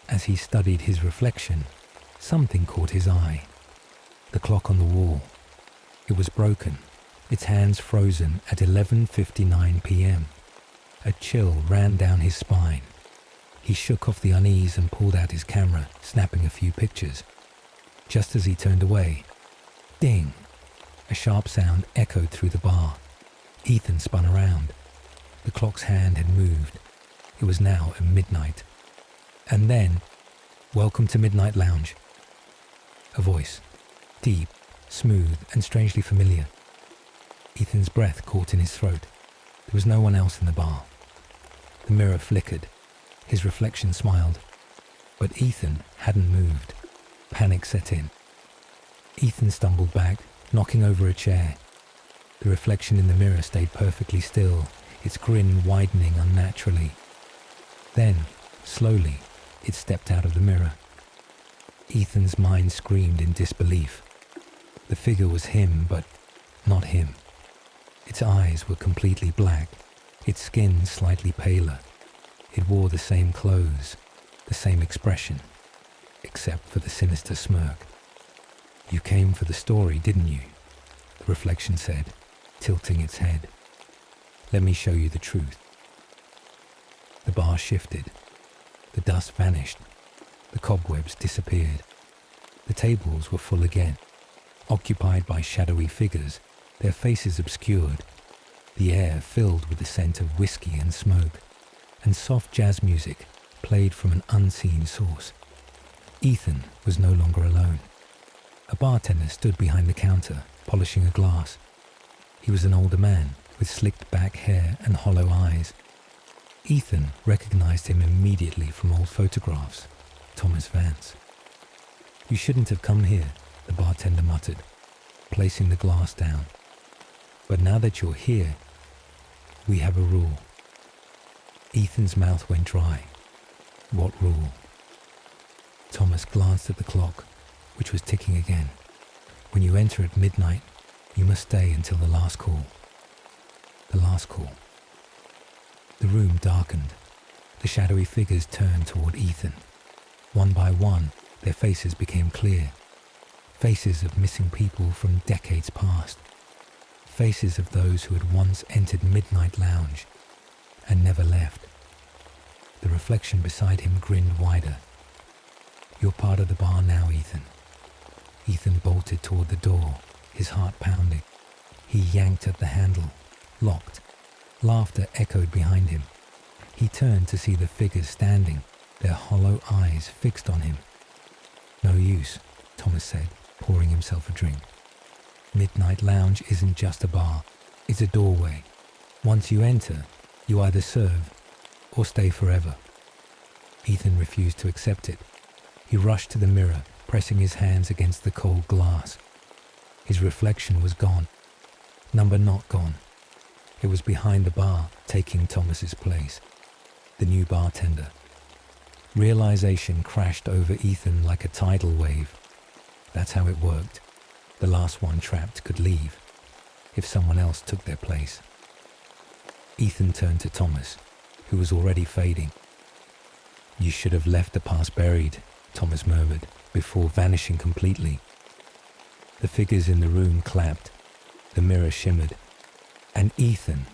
As he studied his reflection, something caught his eye. The clock on the wall. It was broken, its hands frozen at 11:59 p.m. A chill ran down his spine. He shook off the unease and pulled out his camera, snapping a few pictures. Just as he turned away, ding! A sharp sound echoed through the bar. Ethan spun around. The clock's hand had moved. It was now at midnight. And then, "Welcome to Midnight Lounge." A voice, deep, smooth, and strangely familiar. Ethan's breath caught in his throat. There was no one else in the bar. The mirror flickered. His reflection smiled. But Ethan hadn't moved. Panic set in. Ethan stumbled back, knocking over a chair. The reflection in the mirror stayed perfectly still, its grin widening unnaturally. Then, slowly, it stepped out of the mirror. Ethan's mind screamed in disbelief. The figure was him, but not him. Its eyes were completely black, its skin slightly paler. It wore the same clothes, the same expression, except for the sinister smirk. "You came for the story, didn't you?" the reflection said, tilting its head. "Let me show you the truth." The bar shifted. The dust vanished. The cobwebs disappeared. The tables were full again, occupied by shadowy figures, their faces obscured. The air filled with the scent of whiskey and smoke, and soft jazz music played from an unseen source. Ethan was no longer alone. A bartender stood behind the counter, polishing a glass. He was an older man with slicked back hair and hollow eyes. Ethan recognized him immediately from old photographs. Thomas Vance. "You shouldn't have come here," the bartender muttered, placing the glass down. "But now that you're here, we have a rule." Ethan's mouth went dry. "What rule?" Thomas glanced at the clock, which was ticking again. "When you enter at midnight, you must stay until the last call." The last call. The room darkened. The shadowy figures turned toward Ethan. One by one, their faces became clear. Faces of missing people from decades past. Faces of those who had once entered Midnight Lounge and never left. The reflection beside him grinned wider. "You're part of the bar now, Ethan." Ethan bolted toward the door, his heart pounding. He yanked at the handle, locked. Laughter echoed behind him. He turned to see the figures standing, their hollow eyes fixed on him. "No use," Thomas said, pouring himself a drink. "Midnight Lounge isn't just a bar. It's a doorway. Once you enter, you either serve or stay forever." Ethan refused to accept it. He rushed to the mirror, pressing his hands against the cold glass. His reflection was gone. Number not gone. It was behind the bar, taking Thomas's place. The new bartender. Realization crashed over Ethan like a tidal wave. That's how it worked. The last one trapped could leave, if someone else took their place. Ethan turned to Thomas, who was already fading. "You should have left the past buried," Thomas murmured, before vanishing completely. The figures in the room clapped. The mirror shimmered. And Ethan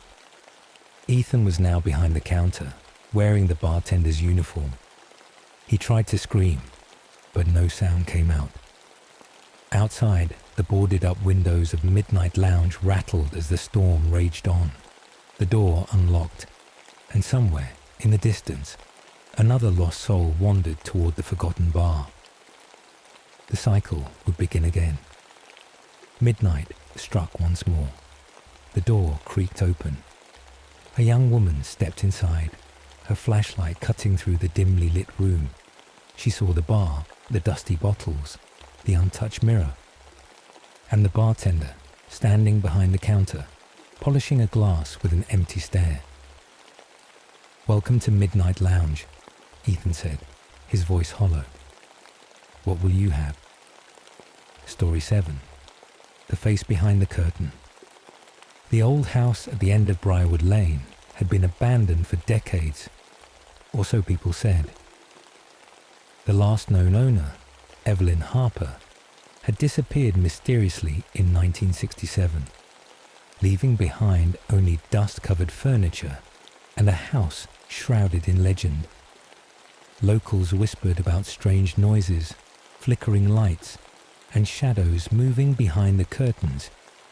was now behind the counter, wearing the bartender's uniform. He tried to scream, but no sound came out. Outside, the boarded-up windows of Midnight Lounge rattled as the storm raged on. The door unlocked, and somewhere, in the distance, another lost soul wandered toward the forgotten bar. The cycle would begin again. Midnight struck once more. The door creaked open. A young woman stepped inside, her flashlight cutting through the dimly lit room. She saw the bar, the dusty bottles, the untouched mirror, and the bartender standing behind the counter, polishing a glass with an empty stare. "Welcome to Midnight Lounge," Ethan said, his voice hollow. "What will you have?" Story 7. The face behind the curtain. The old house at the end of Briarwood Lane had been abandoned for decades, or so people said. The last known owner, Evelyn Harper, had disappeared mysteriously in 1967, leaving behind only dust-covered furniture and a house shrouded in legend. Locals whispered about strange noises, flickering lights, and shadows moving behind the curtains.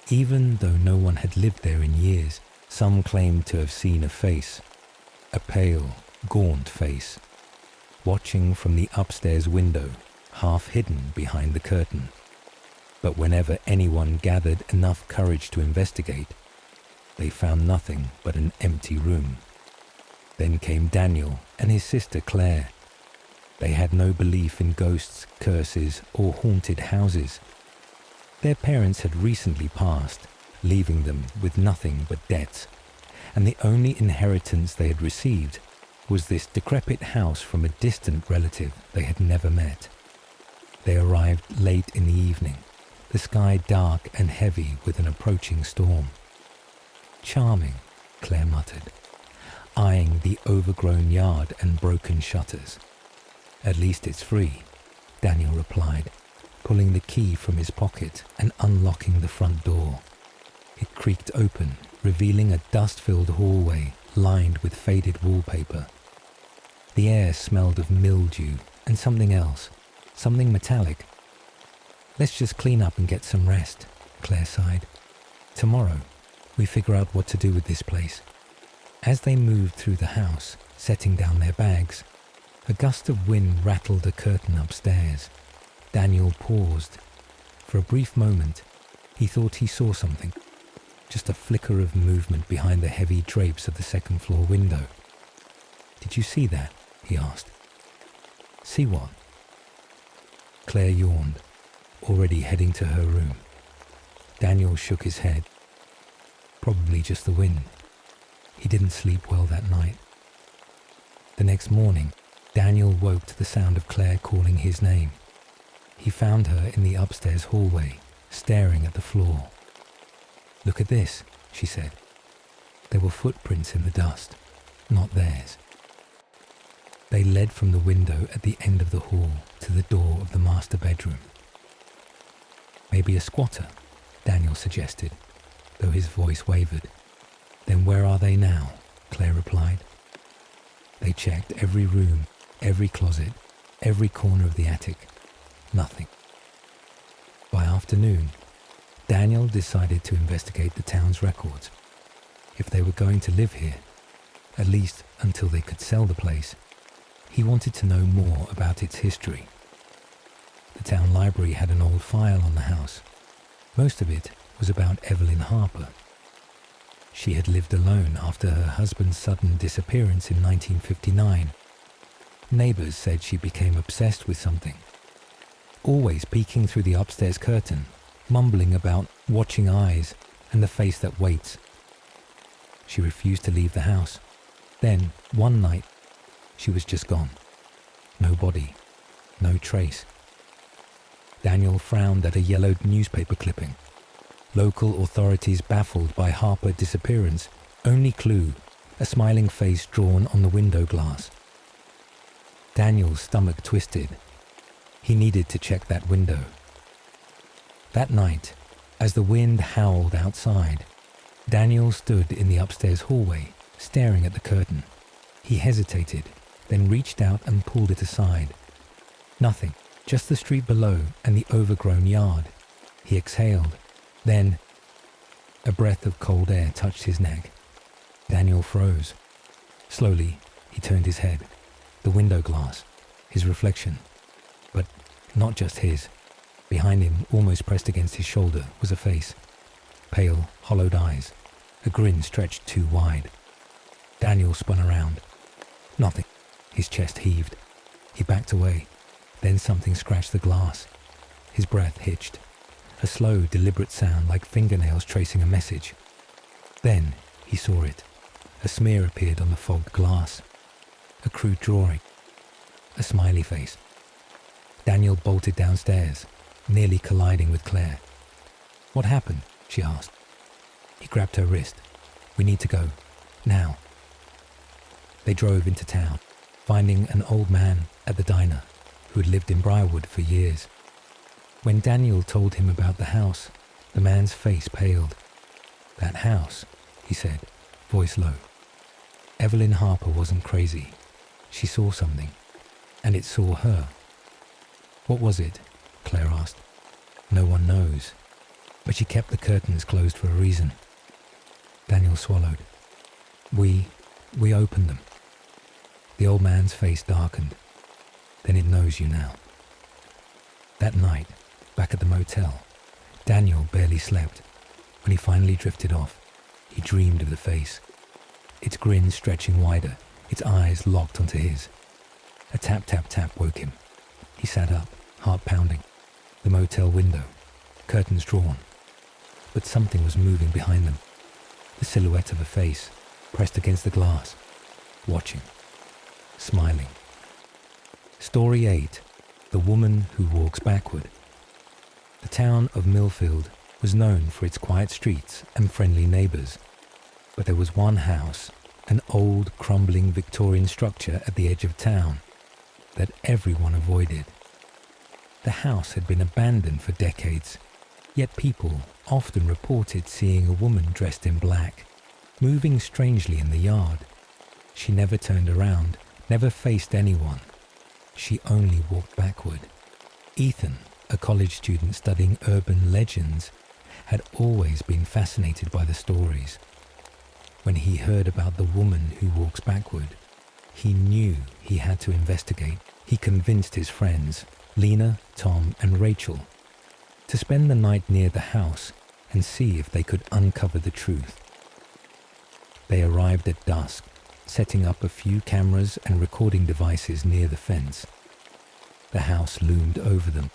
Even though no one had lived there in years, some claimed to have seen a face, a pale, gaunt face, watching from the upstairs window, half hidden behind the curtain. But whenever anyone gathered enough courage to investigate, they found nothing but an empty room. Then came Daniel and his sister Claire. They had no belief in ghosts, curses, or haunted houses. Their parents had recently passed, leaving them with nothing but debts, and the only inheritance they had received was this decrepit house from a distant relative they had never met. They arrived late in the evening, the sky dark and heavy with an approaching storm. "Charming," Claire muttered, eyeing the overgrown yard and broken shutters. "At least it's free," Daniel replied, pulling the key from his pocket and unlocking the front door. It creaked open, revealing a dust-filled hallway lined with faded wallpaper. The air smelled of mildew and something else, something metallic. "Let's just clean up and get some rest," Claire sighed. "Tomorrow, we figure out what to do with this place." As they moved through the house, setting down their bags, a gust of wind rattled a curtain upstairs. Daniel paused. For a brief moment, he thought he saw something. Just a flicker of movement behind the heavy drapes of the second-floor window. "Did you see that?" he asked. "See what?" Claire yawned, already heading to her room. Daniel shook his head. Probably just the wind. He didn't sleep well that night. The next morning, Daniel woke to the sound of Claire calling his name. He found her in the upstairs hallway, staring at the floor. "Look at this," she said. There were footprints in the dust, not theirs. They led from the window at the end of the hall to the door of the master bedroom. "Maybe a squatter," Daniel suggested, though his voice wavered. "Then where are they now?" Claire replied. They checked every room, every closet, every corner of the attic. Nothing. By afternoon, Daniel decided to investigate the town's records. If they were going to live here, at least until they could sell the place, he wanted to know more about its history. The town library had an old file on the house. Most of it was about Evelyn Harper. She had lived alone after her husband's sudden disappearance in 1959. Neighbors said she became obsessed with something, always peeking through the upstairs curtain, mumbling about watching eyes and the face that waits. She refused to leave the house. Then, one night, she was just gone. No body, no trace. Daniel frowned at a yellowed newspaper clipping. Local authorities baffled by Harper's disappearance. Only clue, a smiling face drawn on the window glass. Daniel's stomach twisted. He needed to check that window. That night, as the wind howled outside, Daniel stood in the upstairs hallway, staring at the curtain. He hesitated, then reached out and pulled it aside. Nothing, just the street below and the overgrown yard. He exhaled. Then, a breath of cold air touched his neck. Daniel froze. Slowly, he turned his head. The window glass, his reflection. But not just his. Behind him, almost pressed against his shoulder, was a face. Pale, hollowed eyes. A grin stretched too wide. Daniel spun around. Nothing. His chest heaved. He backed away. Then something scratched the glass. His breath hitched. A slow, deliberate sound like fingernails tracing a message. Then he saw it. A smear appeared on the fogged glass. A crude drawing. A smiley face. Daniel bolted downstairs, nearly colliding with Claire. "What happened?" she asked. He grabbed her wrist. "We need to go. Now." They drove into town, finding an old man at the diner who had lived in Briarwood for years. When Daniel told him about the house, the man's face paled. "That house," he said, voice low. Evelyn Harper wasn't crazy. She saw something, and it saw her. "What was it?" Claire asked. "No one knows, but she kept the curtains closed for a reason." Daniel swallowed. We opened them." The old man's face darkened. "Then it knows you now." That night, back at the motel, Daniel barely slept. When he finally drifted off, he dreamed of the face. Its grin stretching wider, its eyes locked onto his. A tap, tap, tap woke him. He sat up, heart pounding. The motel window, curtains drawn. But something was moving behind them. The silhouette of a face, pressed against the glass, watching, smiling. Story 8. The Woman Who Walks Backward. The town of Millfield was known for its quiet streets and friendly neighbours. But there was one house, an old, crumbling Victorian structure at the edge of town, that everyone avoided. The house had been abandoned for decades, yet people often reported seeing a woman dressed in black, moving strangely in the yard. She never turned around, never faced anyone. She only walked backward. Ethan, a college student studying urban legends, had always been fascinated by the stories. When he heard about the woman who walks backward, he knew he had to investigate. He convinced his friends, Lena, Tom, and Rachel, to spend the night near the house and see if they could uncover the truth. They arrived at dusk, setting up a few cameras and recording devices near the fence. The house loomed over them,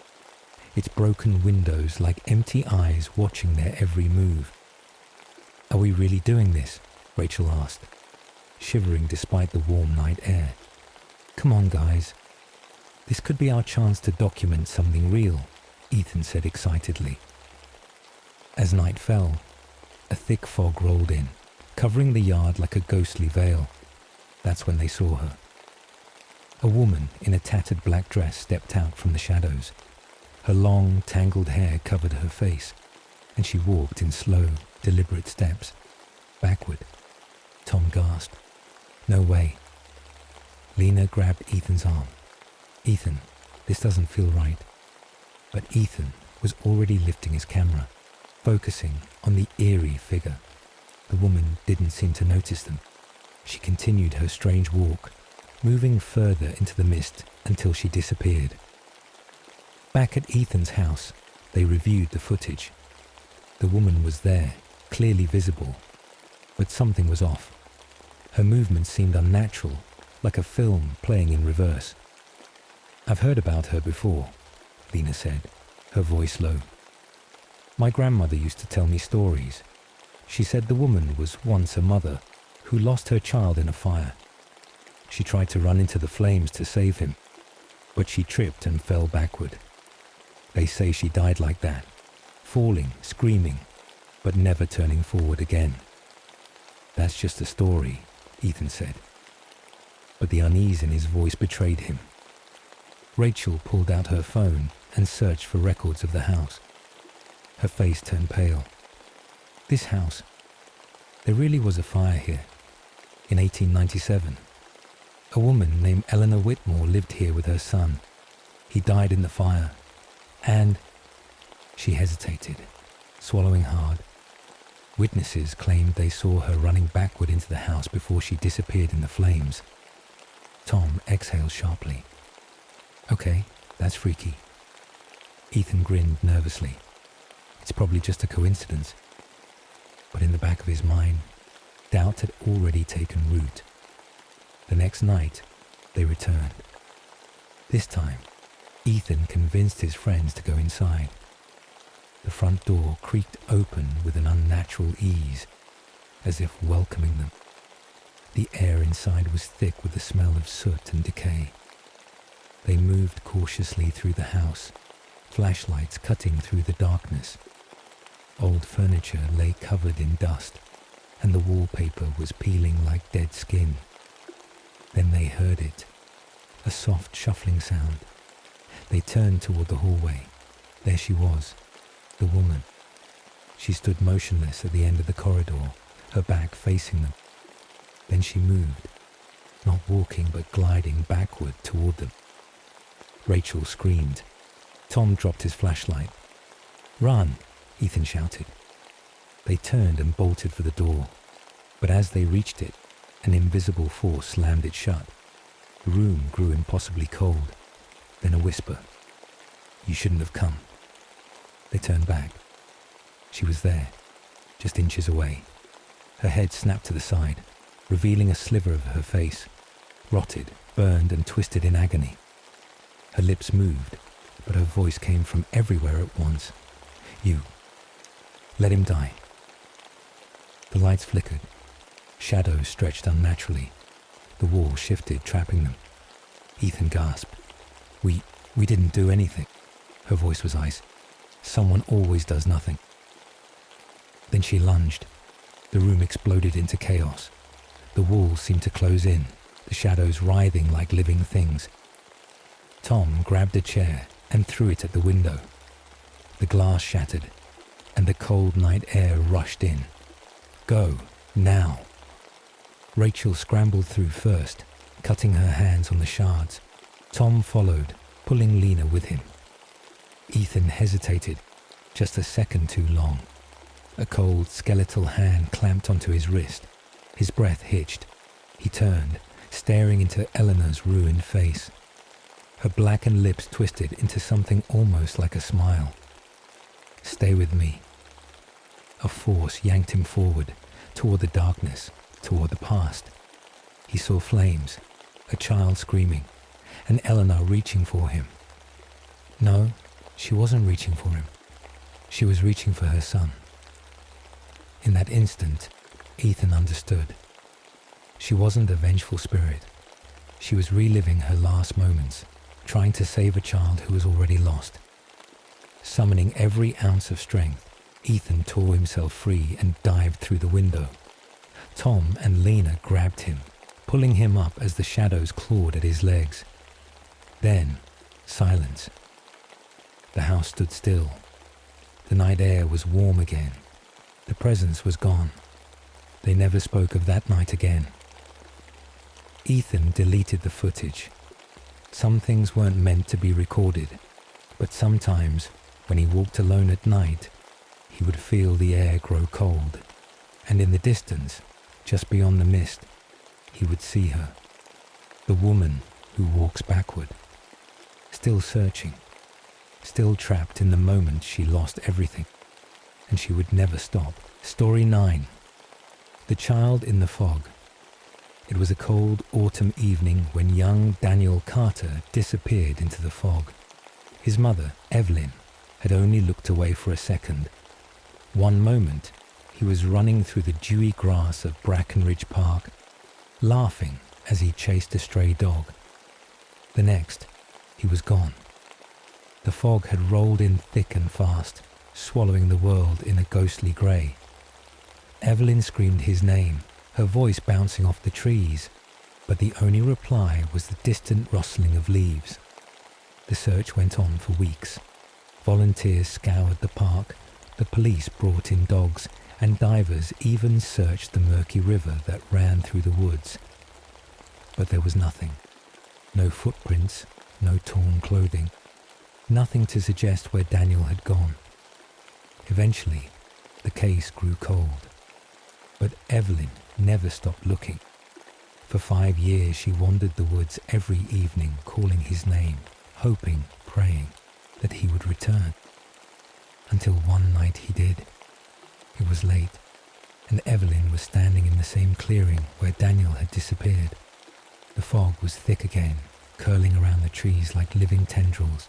its broken windows like empty eyes watching their every move. "Are we really doing this?" Rachel asked, shivering despite the warm night air. "Come on, guys. This could be our chance to document something real," Ethan said excitedly. As night fell, a thick fog rolled in, covering the yard like a ghostly veil. That's when they saw her. A woman in a tattered black dress stepped out from the shadows. Her long, tangled hair covered her face, and she walked in slow, deliberate steps, backward. Tom gasped. "No way." Lena grabbed Ethan's arm. "Ethan, this doesn't feel right." But Ethan was already lifting his camera, focusing on the eerie figure. The woman didn't seem to notice them. She continued her strange walk, moving further into the mist until she disappeared. Back at Ethan's house, they reviewed the footage. The woman was there, clearly visible, but something was off. Her movements seemed unnatural, like a film playing in reverse. "I've heard about her before," Lena said, her voice low. "My grandmother used to tell me stories. She said the woman was once a mother who lost her child in a fire. She tried to run into the flames to save him, but she tripped and fell backward. They say she died like that, falling, screaming, but never turning forward again." "That's just a story," Ethan said, but the unease in his voice betrayed him. Rachel pulled out her phone and searched for records of the house. Her face turned pale. "This house, there really was a fire here. In 1897, a woman named Eleanor Whitmore lived here with her son. He died in the fire, and..." She hesitated, swallowing hard. Witnesses claimed they saw her running backward into the house before she disappeared in the flames. Tom exhaled sharply. "Okay, that's freaky." Ethan grinned nervously. It's probably just a coincidence. But in the back of his mind, doubt had already taken root. The next night, they returned. This time, Ethan convinced his friends to go inside. The front door creaked open with an unnatural ease, as if welcoming them. The air inside was thick with the smell of soot and decay. They moved cautiously through the house, flashlights cutting through the darkness. Old furniture lay covered in dust, and the wallpaper was peeling like dead skin. Then they heard it, a soft shuffling sound. They turned toward the hallway. There she was, the woman. She stood motionless at the end of the corridor, her back facing them. Then she moved, not walking but gliding backward toward them. Rachel screamed. Tom dropped his flashlight. "Run!" Ethan shouted. They turned and bolted for the door, but as they reached it, an invisible force slammed it shut. The room grew impossibly cold. Then a whisper. "You shouldn't have come." They turned back. She was there, just inches away. Her head snapped to the side, revealing a sliver of her face, rotted, burned and twisted in agony. Her lips moved, but her voice came from everywhere at once. You. Let him die. The lights flickered. Shadows stretched unnaturally. The wall shifted, trapping them. Ethan gasped. We didn't do anything. Her voice was ice. Someone always does nothing. Then she lunged. The room exploded into chaos. The walls seemed to close in, the shadows writhing like living things. Tom grabbed a chair and threw it at the window. The glass shattered, and the cold night air rushed in. Go, now. Rachel scrambled through first, cutting her hands on the shards. Tom followed, pulling Lena with him. Ethan hesitated, just a second too long. A cold, skeletal hand clamped onto his wrist. His breath hitched. He turned, staring into Eleanor's ruined face. Her blackened lips twisted into something almost like a smile. Stay with me. A force yanked him forward, toward the darkness, toward the past. He saw flames, a child screaming, and Eleanor reaching for him. No, she wasn't reaching for him. She was reaching for her son. In that instant, Ethan understood. She wasn't a vengeful spirit. She was reliving her last moments, trying to save a child who was already lost. Summoning every ounce of strength, Ethan tore himself free and dived through the window. Tom and Lena grabbed him, pulling him up as the shadows clawed at his legs. Then, silence. The house stood still. The night air was warm again. The presence was gone. They never spoke of that night again. Ethan deleted the footage. Some things weren't meant to be recorded, but sometimes, when he walked alone at night, he would feel the air grow cold, and in the distance, just beyond the mist, he would see her, the woman who walks backward, still searching, still trapped in the moment she lost everything, and she would never stop. Story 9. The Child in the Fog. It was a cold autumn evening when young Daniel Carter disappeared into the fog. His mother, Evelyn, had only looked away for a second. One moment, he was running through the dewy grass of Brackenridge Park, laughing as he chased a stray dog. The next, he was gone. The fog had rolled in thick and fast, swallowing the world in a ghostly grey. Evelyn screamed his name, her voice bouncing off the trees, but the only reply was the distant rustling of leaves. The search went on for weeks. Volunteers scoured the park, the police brought in dogs, and divers even searched the murky river that ran through the woods. But there was nothing. No footprints, no torn clothing, nothing to suggest where Daniel had gone. Eventually, the case grew cold. But Evelyn never stopped looking. For 5 years she wandered the woods every evening, calling his name, hoping, praying that he would return. Until one night he did. It was late, and Evelyn was standing in the same clearing where Daniel had disappeared. The fog was thick again, curling around the trees like living tendrils.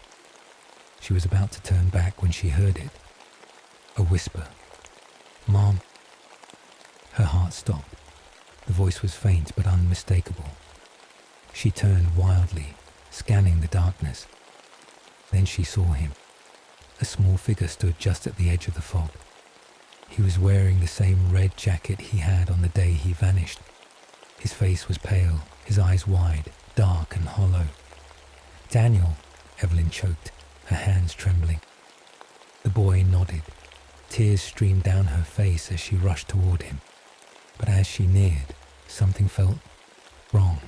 She was about to turn back when she heard it. A whisper. "Mom." Her heart stopped. The voice was faint but unmistakable. She turned wildly, scanning the darkness. Then she saw him. A small figure stood just at the edge of the fog. He was wearing the same red jacket he had on the day he vanished. His face was pale, his eyes wide, dark and hollow. "Daniel," Evelyn choked, her hands trembling. The boy nodded. Tears streamed down her face as she rushed toward him. But as she neared, something felt wrong.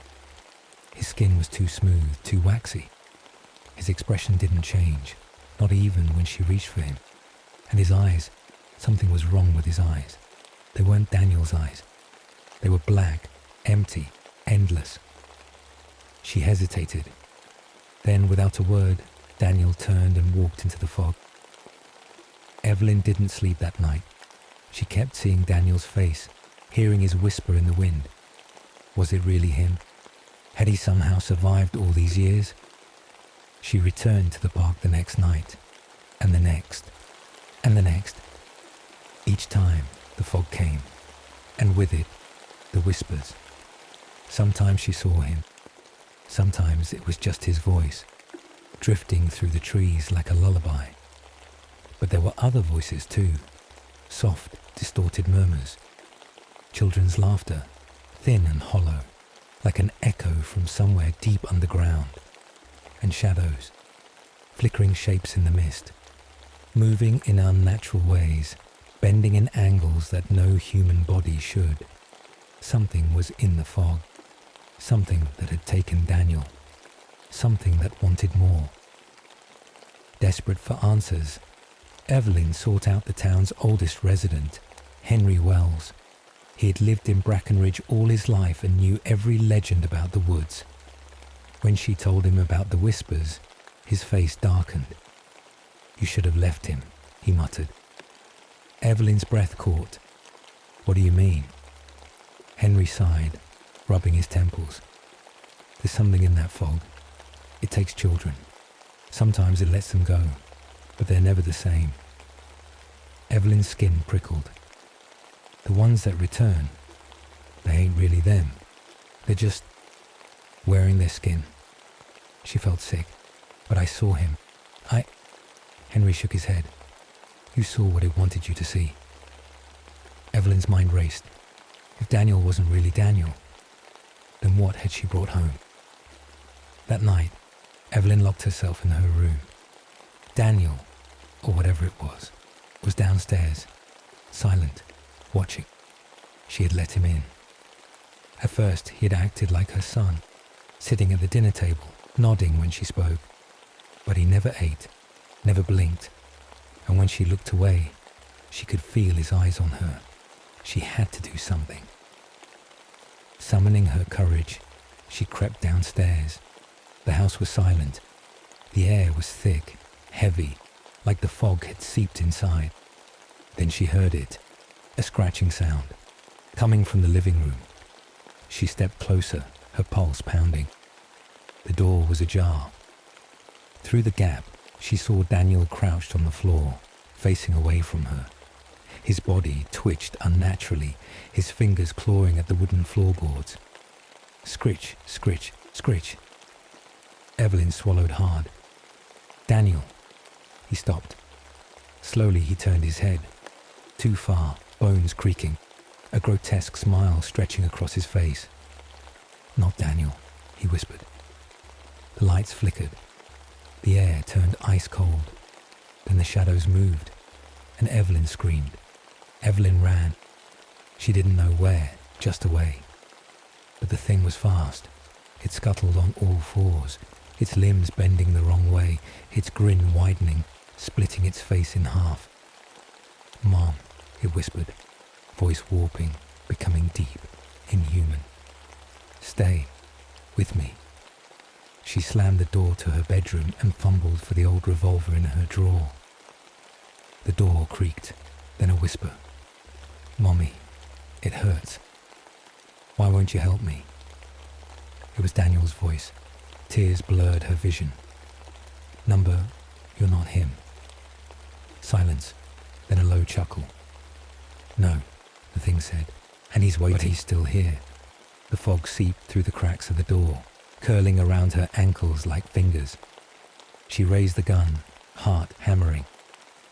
His skin was too smooth, too waxy. His expression didn't change, not even when she reached for him. And his eyes, something was wrong with his eyes. They weren't Daniel's eyes. They were black, empty, endless. She hesitated. Then, without a word, Daniel turned and walked into the fog. Evelyn didn't sleep that night. She kept seeing Daniel's face, hearing his whisper in the wind. Was it really him? Had he somehow survived all these years? She returned to the park the next night, and the next, and the next. Each time the fog came, and with it, the whispers. Sometimes she saw him. Sometimes it was just his voice, drifting through the trees like a lullaby. But there were other voices too, soft, distorted murmurs. Children's laughter, thin and hollow, like an echo from somewhere deep underground. And shadows, flickering shapes in the mist, moving in unnatural ways, bending in angles that no human body should. Something was in the fog, something that had taken Daniel, something that wanted more. Desperate for answers, Evelyn sought out the town's oldest resident, Henry Wells. He had lived in Brackenridge all his life and knew every legend about the woods. When she told him about the whispers, his face darkened. "You should have left him," he muttered. Evelyn's breath caught. "What do you mean?" Henry sighed, rubbing his temples. "There's something in that fog. It takes children. Sometimes it lets them go, but they're never the same." Evelyn's skin prickled. "The ones that return, they ain't really them. They're just wearing their skin." She felt sick, but I saw him. Henry shook his head. "You saw what it wanted you to see." Evelyn's mind raced. If Daniel wasn't really Daniel, then what had she brought home? That night, Evelyn locked herself in her room. Daniel, or whatever it was downstairs, silent, watching. She had let him in. At first, he had acted like her son, sitting at the dinner table, nodding when she spoke. But he never ate, never blinked, and when she looked away, she could feel his eyes on her. She had to do something. Summoning her courage, she crept downstairs. The house was silent. The air was thick, heavy, like the fog had seeped inside. Then she heard it, a scratching sound, coming from the living room. She stepped closer, her pulse pounding. The door was ajar. Through the gap, she saw Daniel crouched on the floor, facing away from her. His body twitched unnaturally, his fingers clawing at the wooden floorboards. Scritch, scritch, scritch. Evelyn swallowed hard. "Daniel." He stopped. Slowly he turned his head. Too far, bones creaking, a grotesque smile stretching across his face. "Not Daniel," he whispered. The lights flickered. The air turned ice cold. Then the shadows moved, and Evelyn screamed. Evelyn ran. She didn't know where, just away. But the thing was fast. It scuttled on all fours, its limbs bending the wrong way, its grin widening, splitting its face in half. "Mom," it whispered, voice warping, becoming deep, inhuman. "Stay with me." She slammed the door to her bedroom and fumbled for the old revolver in her drawer. The door creaked, then a whisper. "Mommy, it hurts. Why won't you help me?" It was Daniel's voice. Tears blurred her vision. "Number, you're not him." Silence, then a low chuckle. "No," the thing said, "and he's waiting." But he's still here. The fog seeped through the cracks of the door, curling around her ankles like fingers. She raised the gun, heart hammering.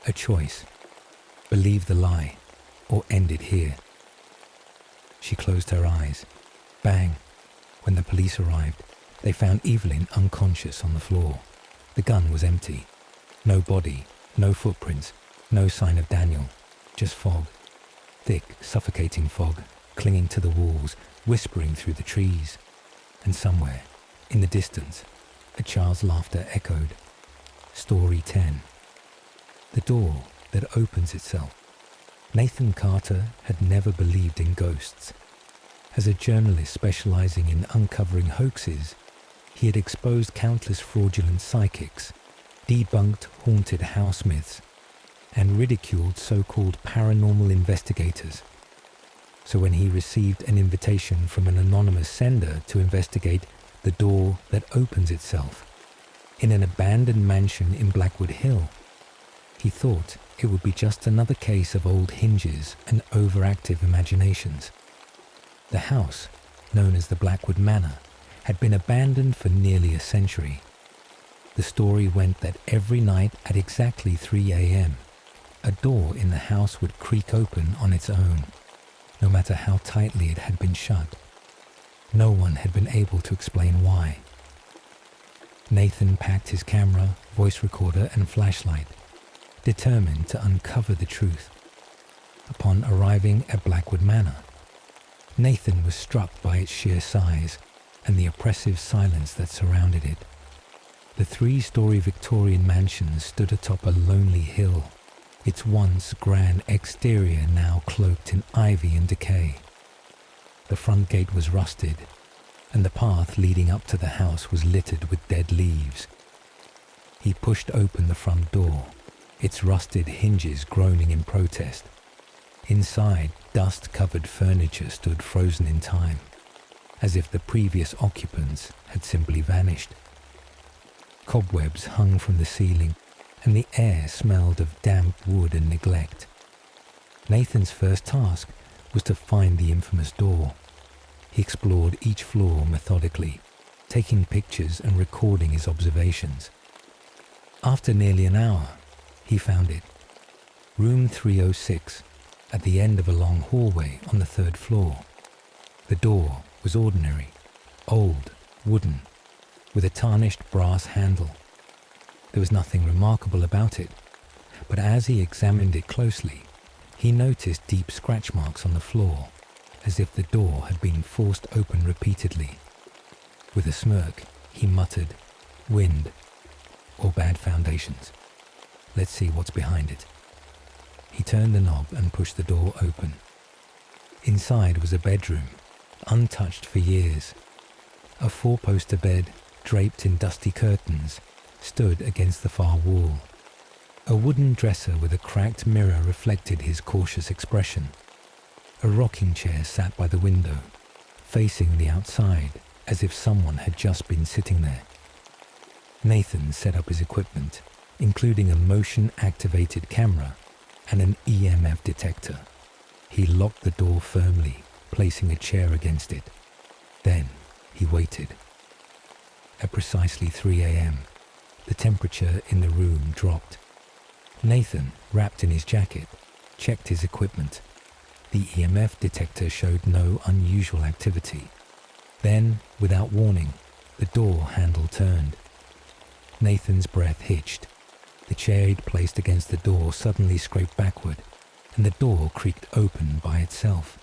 A choice. Believe the lie, or end it here. She closed her eyes. Bang! When the police arrived, they found Evelyn unconscious on the floor. The gun was empty. No body, no footprints, no sign of Daniel. Just fog. Thick, suffocating fog, clinging to the walls, whispering through the trees. And somewhere, in the distance, a child's laughter echoed. Story 10. The door that opens itself. Nathan Carter had never believed in ghosts. As a journalist specializing in uncovering hoaxes, he had exposed countless fraudulent psychics, debunked haunted house myths, and ridiculed so-called paranormal investigators. So when he received an invitation from an anonymous sender to investigate the door that opens itself. In an abandoned mansion in Blackwood Hill, he thought it would be just another case of old hinges and overactive imaginations. The house, known as the Blackwood Manor, had been abandoned for nearly a century. The story went that every night at exactly 3 a.m., a door in the house would creak open on its own, no matter how tightly it had been shut. No one had been able to explain why. Nathan packed his camera, voice recorder, and flashlight, determined to uncover the truth. Upon arriving at Blackwood Manor, Nathan was struck by its sheer size and the oppressive silence that surrounded it. The 3-story Victorian mansion stood atop a lonely hill, its once grand exterior now cloaked in ivy and decay. The front gate was rusted, and the path leading up to the house was littered with dead leaves. He pushed open the front door, its rusted hinges groaning in protest. Inside, dust-covered furniture stood frozen in time, as if the previous occupants had simply vanished. Cobwebs hung from the ceiling, and the air smelled of damp wood and neglect. Nathan's first task was to find the infamous door. He explored each floor methodically, taking pictures and recording his observations. After nearly an hour, he found it. Room 306, at the end of a long hallway on the 3rd floor. The door was ordinary, old, wooden, with a tarnished brass handle. There was nothing remarkable about it, but as he examined it closely, he noticed deep scratch marks on the floor, as if the door had been forced open repeatedly. With a smirk, he muttered, "Wind, or bad foundations. Let's see what's behind it." He turned the knob and pushed the door open. Inside was a bedroom, untouched for years. A 4-poster bed, draped in dusty curtains, stood against the far wall. A wooden dresser with a cracked mirror reflected his cautious expression. A rocking chair sat by the window, facing the outside, as if someone had just been sitting there. Nathan set up his equipment, including a motion-activated camera and an EMF detector. He locked the door firmly, placing a chair against it. Then he waited. At precisely 3 a.m., the temperature in the room dropped. Nathan, wrapped in his jacket, checked his equipment. The EMF detector showed no unusual activity. Then, without warning, the door handle turned. Nathan's breath hitched. The chair he'd placed against the door suddenly scraped backward, and the door creaked open by itself.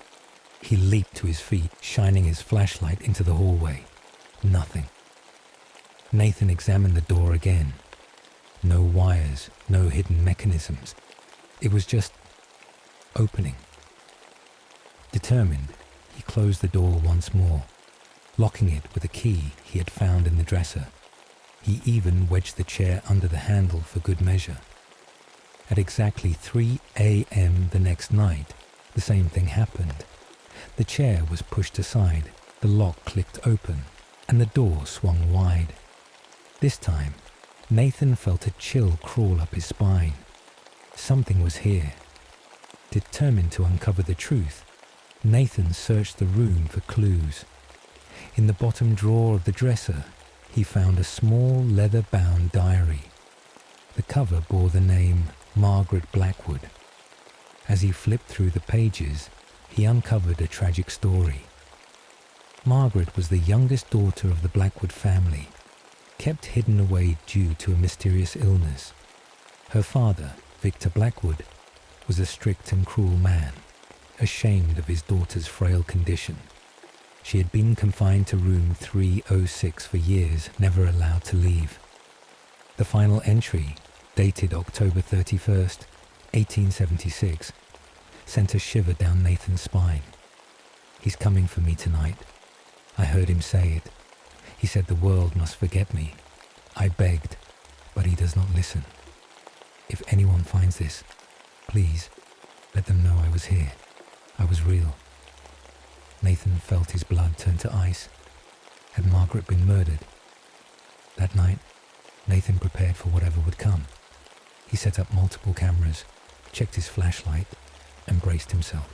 He leaped to his feet, shining his flashlight into the hallway. Nothing. Nathan examined the door again. No wires, no hidden mechanisms. It was just opening. Determined, he closed the door once more, locking it with a key he had found in the dresser. He even wedged the chair under the handle for good measure. At exactly 3 a.m. the next night, the same thing happened. The chair was pushed aside, the lock clicked open, and the door swung wide. This time, Nathan felt a chill crawl up his spine. Something was here. Determined to uncover the truth, Nathan searched the room for clues. In the bottom drawer of the dresser, he found a small leather-bound diary. The cover bore the name Margaret Blackwood. As he flipped through the pages, he uncovered a tragic story. Margaret was the youngest daughter of the Blackwood family, kept hidden away due to a mysterious illness. Her father, Victor Blackwood, was a strict and cruel man, ashamed of his daughter's frail condition. She had been confined to room 306 for years, never allowed to leave. The final entry, dated October 31st, 1876, sent a shiver down Nathan's spine. "He's coming for me tonight. I heard him say it. He said the world must forget me. I begged, but he does not listen. If anyone finds this, please let them know I was here. I was real." Nathan felt his blood turn to ice. Had Margaret been murdered? That night, Nathan prepared for whatever would come. He set up multiple cameras, checked his flashlight, and braced himself.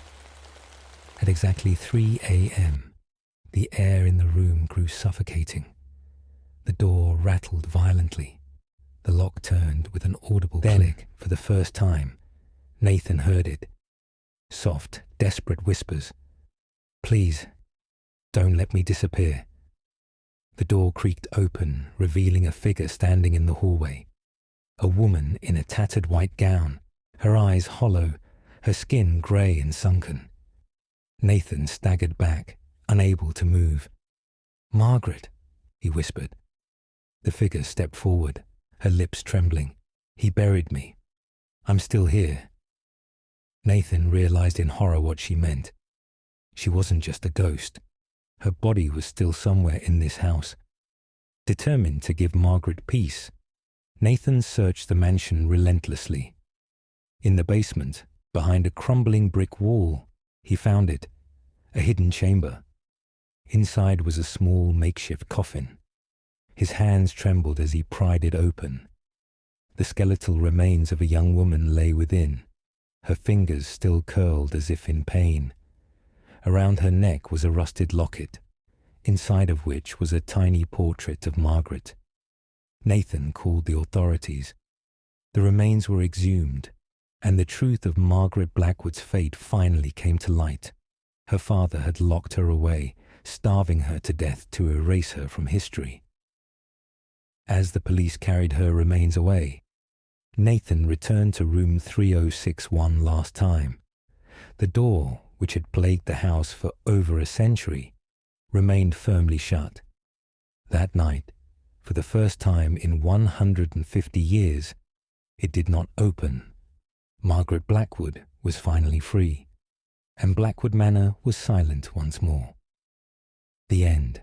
At exactly 3 a.m., the air in the room grew suffocating. The door rattled violently. The lock turned with an audible click. For the first time, Nathan heard it. Soft, desperate whispers. "Please, don't let me disappear." The door creaked open, revealing a figure standing in the hallway. A woman in a tattered white gown, her eyes hollow, her skin grey and sunken. Nathan staggered back, unable to move. "Margaret," he whispered. The figure stepped forward, her lips trembling. "He buried me. I'm still here." Nathan realized in horror what she meant. She wasn't just a ghost. Her body was still somewhere in this house. Determined to give Margaret peace, Nathan searched the mansion relentlessly. In the basement, behind a crumbling brick wall, he found it, a hidden chamber. Inside was a small makeshift coffin. His hands trembled as he pried it open. The skeletal remains of a young woman lay within, her fingers still curled as if in pain. Around her neck was a rusted locket, inside of which was a tiny portrait of Margaret. Nathan called the authorities. The remains were exhumed, and the truth of Margaret Blackwood's fate finally came to light. Her father had locked her away, starving her to death to erase her from history. As the police carried her remains away, Nathan returned to room 3061 last time. The door, which had plagued the house for over a century, remained firmly shut. That night, for the first time in 150 years, it did not open. Margaret Blackwood was finally free, and Blackwood Manor was silent once more. The end.